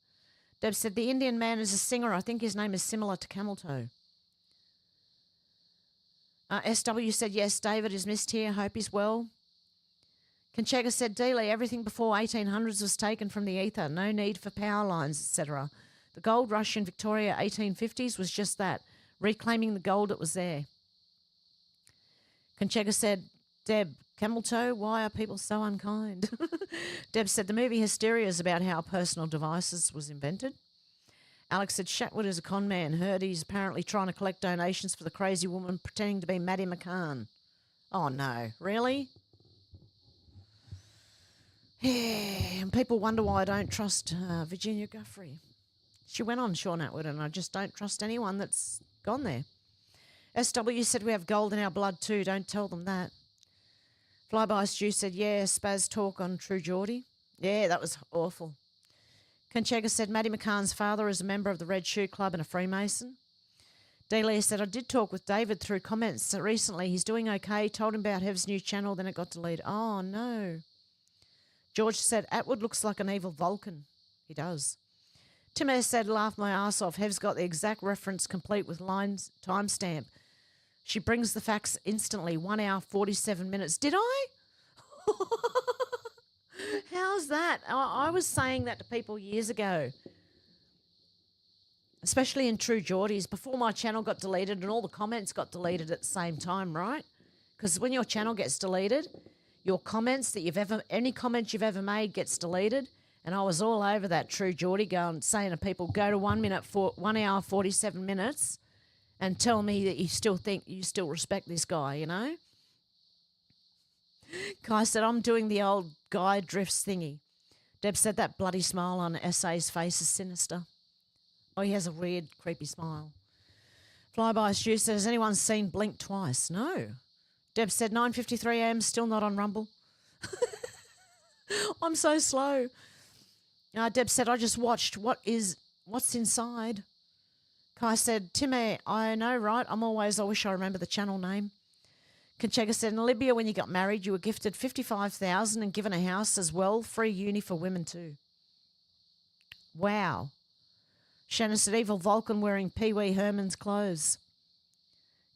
Deb said, the Indian man is a singer. I think his name is similar to Camel Toe. SW said, yes, David is missed here. Hope he's well. Conchega said, D-Lee, everything before 1800s was taken from the ether. No need for power lines, etc. The gold rush in Victoria 1850s was just that, reclaiming the gold that was there. Conchega said, Deb, Camel Toe, why are people so unkind? Deb said, the movie Hysteria is about how personal devices was invented. Alex said, Shatwood is a con man. Heard he's apparently trying to collect donations for the crazy woman pretending to be Maddie McCann. Oh, no. Really? Yeah, and people wonder why I don't trust Virginia Guffrey. She went on Sean Atwood, and I just don't trust anyone that's gone there. SW said we have gold in our blood too. Don't tell them that. Flyby Stu said, yeah, Spaz talk on True Geordie. Yeah, that was awful. Conchega said Maddie McCann's father is a member of the Red Shoe Club and a Freemason. Delia said, I did talk with David through comments recently. He's doing okay. Told him about Hev's new channel, then it got deleted. Oh, no. George said, Atwood looks like an evil Vulcan. He does. Tim S. said, laugh my ass off. Hev's got the exact reference complete with lines timestamp. She brings the facts instantly. 1 hour, 47 minutes. Did I? How's that? I was saying that to people years ago, especially in True Geordies, before my channel got deleted and all the comments got deleted at the same time, right? Because when your channel gets deleted, your comments that any comments you've ever made gets deleted. And I was all over that True Geordie saying to people, go to 1 hour, 47 minutes and tell me that you still respect this guy, you know? Kai said, I'm doing the old guy drifts thingy. Deb said that bloody smile on S.A.'s face is sinister. Oh, he has a weird, creepy smile. Flyby Stu said, has anyone seen Blink twice? No. Deb said, 9:53 a.m. still not on Rumble. I'm so slow. Deb said, I just watched. What's inside? Kai said, Timmy, I know, right? I wish I remember the channel name. Conchega said, in Libya, when you got married, you were gifted $55,000 and given a house as well. Free uni for women too. Wow. Shannon said, evil Vulcan wearing Pee Wee Herman's clothes.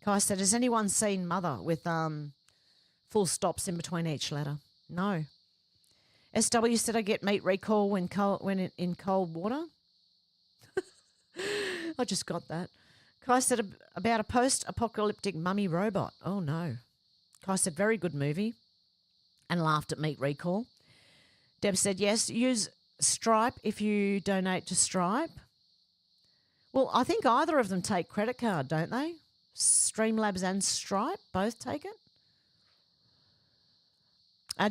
Kai said, has anyone seen Mother with full stops in between each letter? No. SW said, I get meat recall when in cold water. I just got that. Kai said, about a post-apocalyptic mummy robot. Oh, no. Kai said, very good movie, and laughed at meat recall. Deb said, yes, use Stripe if you donate to Stripe. Well, I think either of them take credit card, don't they? Streamlabs and Stripe both take it.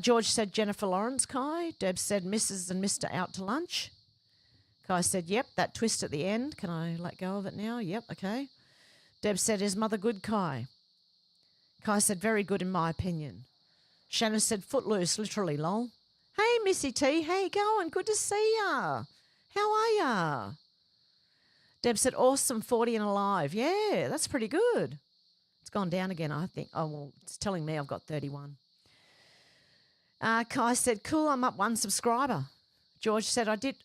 George said Jennifer Lawrence, Kai. Deb said Mrs. and Mr. out to lunch. Kai said, yep, that twist at the end. Can I let go of it now? Yep, okay. Deb said, is Mother good, Kai? Kai said, very good in my opinion. Shannon said, footloose, literally, lol. Hey, Missy T, how you going? Good to see ya. How are ya? Deb said, awesome, 40 and alive. Yeah, that's pretty good. It's gone down again, I think. Oh, well, it's telling me I've got 31. Kai said, cool, I'm up 1 subscriber. George said, I did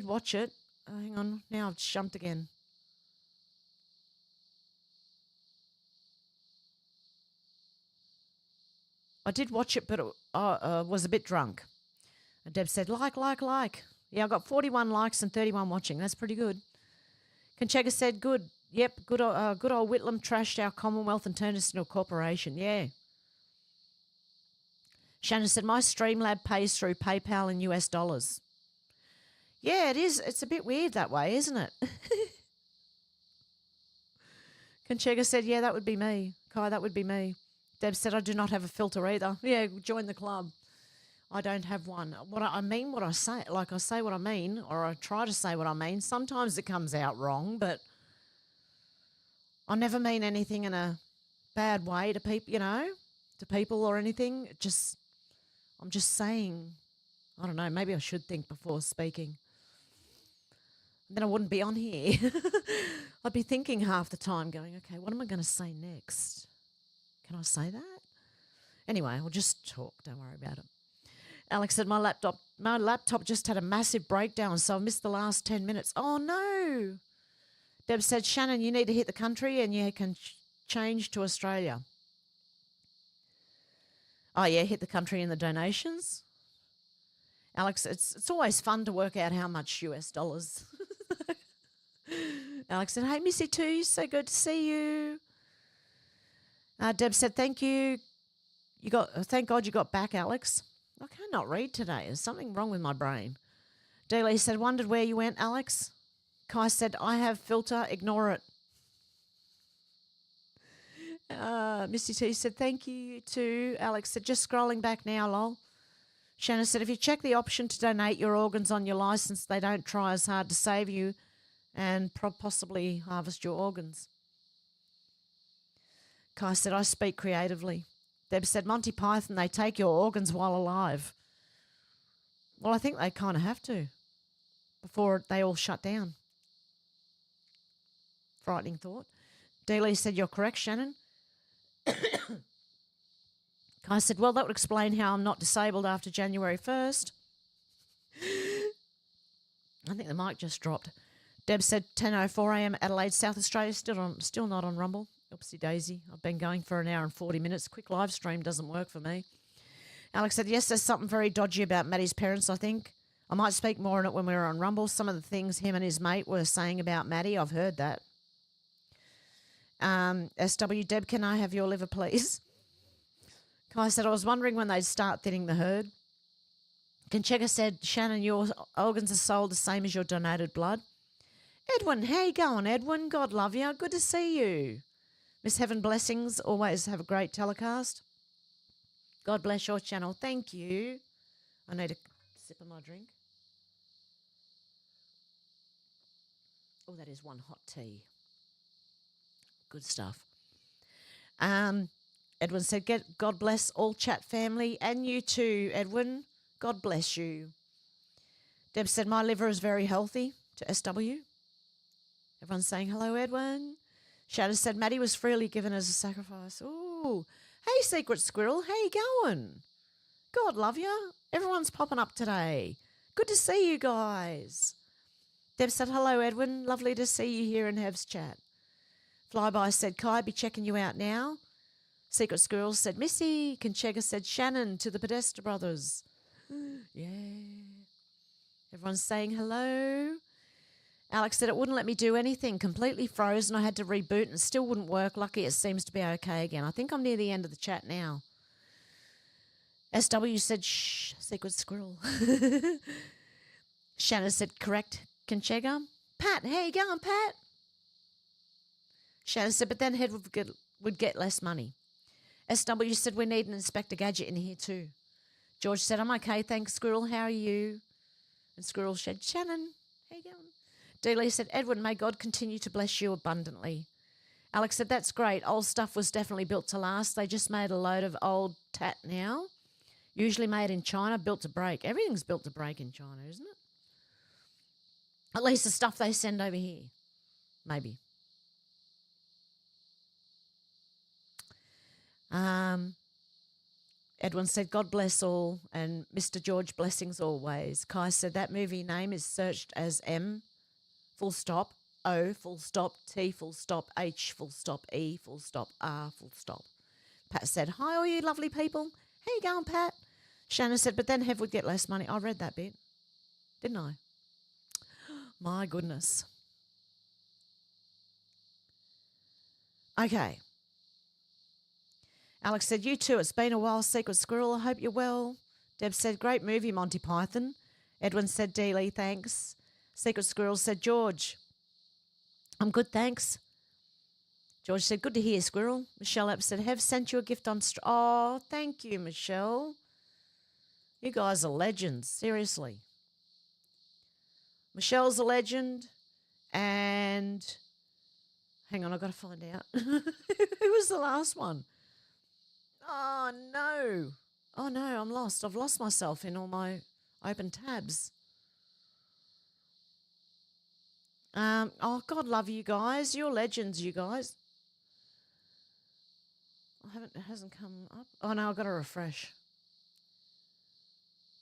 watch it. Oh, hang on, now I've jumped again. I did watch it, but I was a bit drunk. And Deb said, like. Yeah, I got 41 likes and 31 watching. That's pretty good. Conchega said, good. Yep, good old Whitlam trashed our Commonwealth and turned us into a corporation. Yeah. Shannon said, my Streamlab pays through PayPal in US dollars. Yeah, it is. It's a bit weird that way, isn't it? Conchega said, yeah, that would be me. Kai, that would be me. Deb said, I do not have a filter either. Yeah, join the club. I don't have one. What I say. Like, I say what I mean, or I try to say what I mean. Sometimes it comes out wrong, but I never mean anything in a bad way to people, to people or anything. I'm just saying, I don't know, maybe I should think before speaking. Then I wouldn't be on here. I'd be thinking half the time going, okay, what am I going to say next? Can I say that? Anyway, I'll just talk. Don't worry about it. Alex said, my laptop just had a massive breakdown, so I missed the last 10 minutes. Oh, no. Deb said, Shannon, you need to hit the country and you can change to Australia. Oh, yeah, hit the country in the donations. Alex, it's always fun to work out how much US dollars. Alex said, hey, Missy too, so good to see you. Deb said, thank you. Thank God you got back, Alex. I cannot read today. There's something wrong with my brain. Dealey said, wondered where you went, Alex. Kai said, I have filter, ignore it. Misty T said, thank you too. Alex said, just scrolling back now, lol. Shannon said, if you check the option to donate your organs on your license, they don't try as hard to save you and possibly harvest your organs. Kai said, I speak creatively. Deb said, Monty Python, they take your organs while alive. Well, I think they kind of have to before they all shut down. Frightening thought. Dealey said, you're correct, Shannon. Kai said, well, that would explain how I'm not disabled after January 1st. I think the mic just dropped. Deb said 10:04 a.m. Adelaide, South Australia. Still not on Rumble. Oopsie daisy. I've been going for an hour and 40 minutes. Quick live stream doesn't work for me. Alex said, yes, there's something very dodgy about Maddie's parents, I think. I might speak more on it when we were on Rumble. Some of the things him and his mate were saying about Maddie, I've heard that. SW, Deb, can I have your liver, please? Kai said, I was wondering when they'd start thinning the herd. Conchega said, Shannon, your organs are sold the same as your donated blood. Edwin, how you going, Edwin? God love you. Good to see you. Miss Heaven blessings. Always have a great telecast. God bless your channel. Thank you. I need a sip of my drink. Oh, that is one hot tea. Good stuff. Edwin said, God bless all chat family and you too, Edwin. God bless you. Deb said, my liver is very healthy to SW. Everyone's saying hello, Edwin. Shadow said, Maddie was freely given as a sacrifice. Ooh. Hey, Secret Squirrel, how you going? God love you. Everyone's popping up today. Good to see you guys. Deb said, hello, Edwin. Lovely to see you here in Hev's chat. Flyby said, Kai, be checking you out now. Secret Squirrel said, Missy. Conchega said, Shannon to the Podesta brothers. Yeah. Everyone's saying hello. Alex said, it wouldn't let me do anything. Completely frozen. I had to reboot and it still wouldn't work. Lucky it seems to be okay again. I think I'm near the end of the chat now. SW said, shh, Secret Squirrel. Shannon said, correct, Conchega. Pat, how you going, Pat? Shannon said, but then Head would get less money. SW said, we need an Inspector Gadget in here too. George said, I'm okay, thanks, Squirrel. How are you? And Squirrel said, Shannon, how you going? Dealey said, Edwin, may God continue to bless you abundantly. Alex said, that's great. Old stuff was definitely built to last. They just made a load of old tat now. Usually made in China, built to break. Everything's built to break in China, isn't it? At least the stuff they send over here. Maybe. Edwin said, God bless all, and Mr. George, blessings always. Kai said, that movie name is searched as M, full stop, O, full stop, T, full stop, H, full stop, E, full stop, R, full stop. Pat said, hi, all you lovely people. How you going, Pat? Shannon said, but then Hev would get less money. I read that bit, didn't I? My goodness. Okay. Alex said, you too. It's been a while, Secret Squirrel. I hope you're well. Deb said, great movie, Monty Python. Edwin said, Dealey, thanks. Secret Squirrel said, George, I'm good, thanks. George said, good to hear, Squirrel. Michelle App said, Hev sent you a gift on... Oh, thank you, Michelle. You guys are legends, seriously. Michelle's a legend, and... Hang on, I've got to find out. Who was the last one? Oh, no. Oh, no, I'm lost. I've lost myself in all my open tabs. Oh, God love you guys. You're legends, you guys. It hasn't come up. Oh, no, I've got to refresh.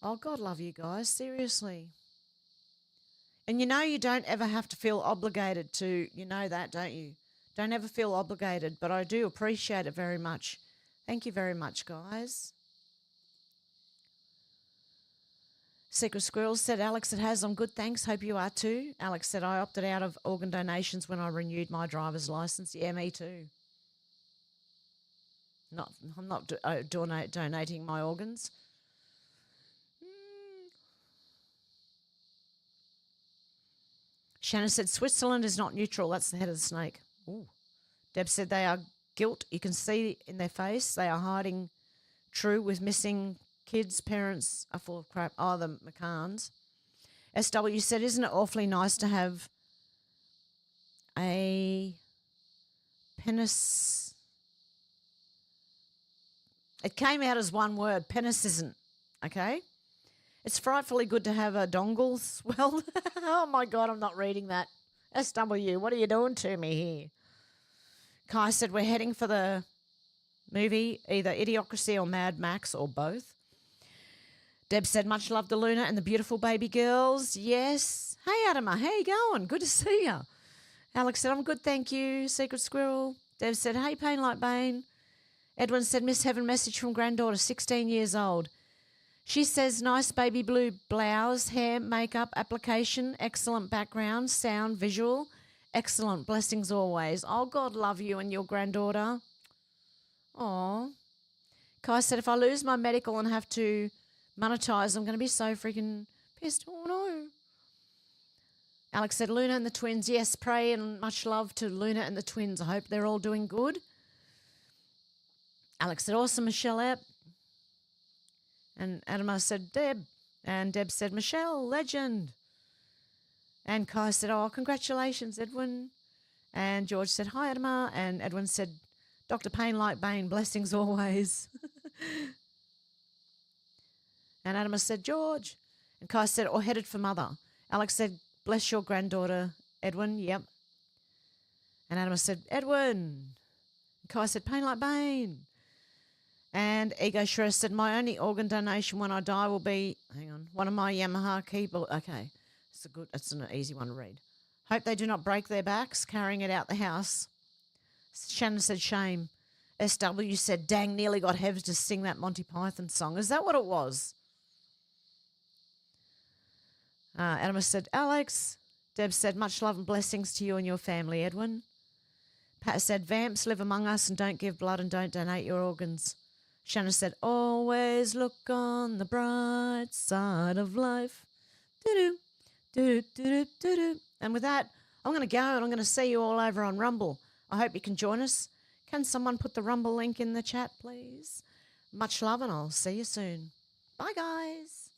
Oh, God love you guys. Seriously. And you know you don't ever have to feel obligated to, you know that, don't you? Don't ever feel obligated, but I do appreciate it very much. Thank you very much, guys. Secret Squirrel said, Alex, it has. I'm good, thanks. Hope you are too. Alex said, I opted out of organ donations when I renewed my driver's license. Yeah, me too. I'm not donating my organs. Shannon said, Switzerland is not neutral. That's the head of the snake. Ooh. Deb said, they are guilt. You can see in their face. They are hiding true with missing kids. Parents are full of crap. Oh, the McCanns. SW said, isn't it awfully nice to have a penis? It came out as one word. Penis isn't. Okay? It's frightfully good to have a dongle swelled. Oh, my God, I'm not reading that. SW, what are you doing to me here? Kai said, we're heading for the movie, either Idiocracy or Mad Max or both. Deb said, much love to Luna and the beautiful baby girls. Yes. Hey, Adama, how you going? Good to see you. Alex said, I'm good, thank you. Secret Squirrel. Deb said, hey, Pain Like Bane. Edwin said, Miss Heaven, message from granddaughter, 16 years old. She says, nice baby blue blouse, hair, makeup, application, excellent background, sound, visual, excellent. Blessings always. Oh, God love you and your granddaughter. Aw. Kai said, if I lose my medical and have to monetize, I'm going to be so freaking pissed. Oh, no. Alex said, Luna and the twins. Yes, pray and much love to Luna and the twins. I hope they're all doing good. Alex said, awesome, Michelle Epp. And Adama said, Deb. And Deb said, Michelle, legend. And Kai said, oh, congratulations, Edwin. And George said, hi, Adama. And Edwin said, Dr. Pain Like Bane, blessings always. And Adama said, George. And Kai said, or headed for mother. Alex said, bless your granddaughter, Edwin. Yep. And Adama said, Edwin. And Kai said, Pain Like Bane. And Ego Shreya said, my only organ donation when I die will be, hang on, one of my Yamaha keyboard. Okay, it's an easy one to read. Hope they do not break their backs carrying it out the house. Shannon said, shame. SW said, dang, nearly got Hev to sing that Monty Python song. Is that what it was? Adama said, Alex. Deb said, much love and blessings to you and your family, Edwin. Pat said, vamps live among us and don't give blood and don't donate your organs. Shannon said, always look on the bright side of life. Do-do, do-do, do-do, do-do. And with that, I'm going to go and I'm going to see you all over on Rumble. I hope you can join us. Can someone put the Rumble link in the chat, please? Much love and I'll see you soon. Bye, guys.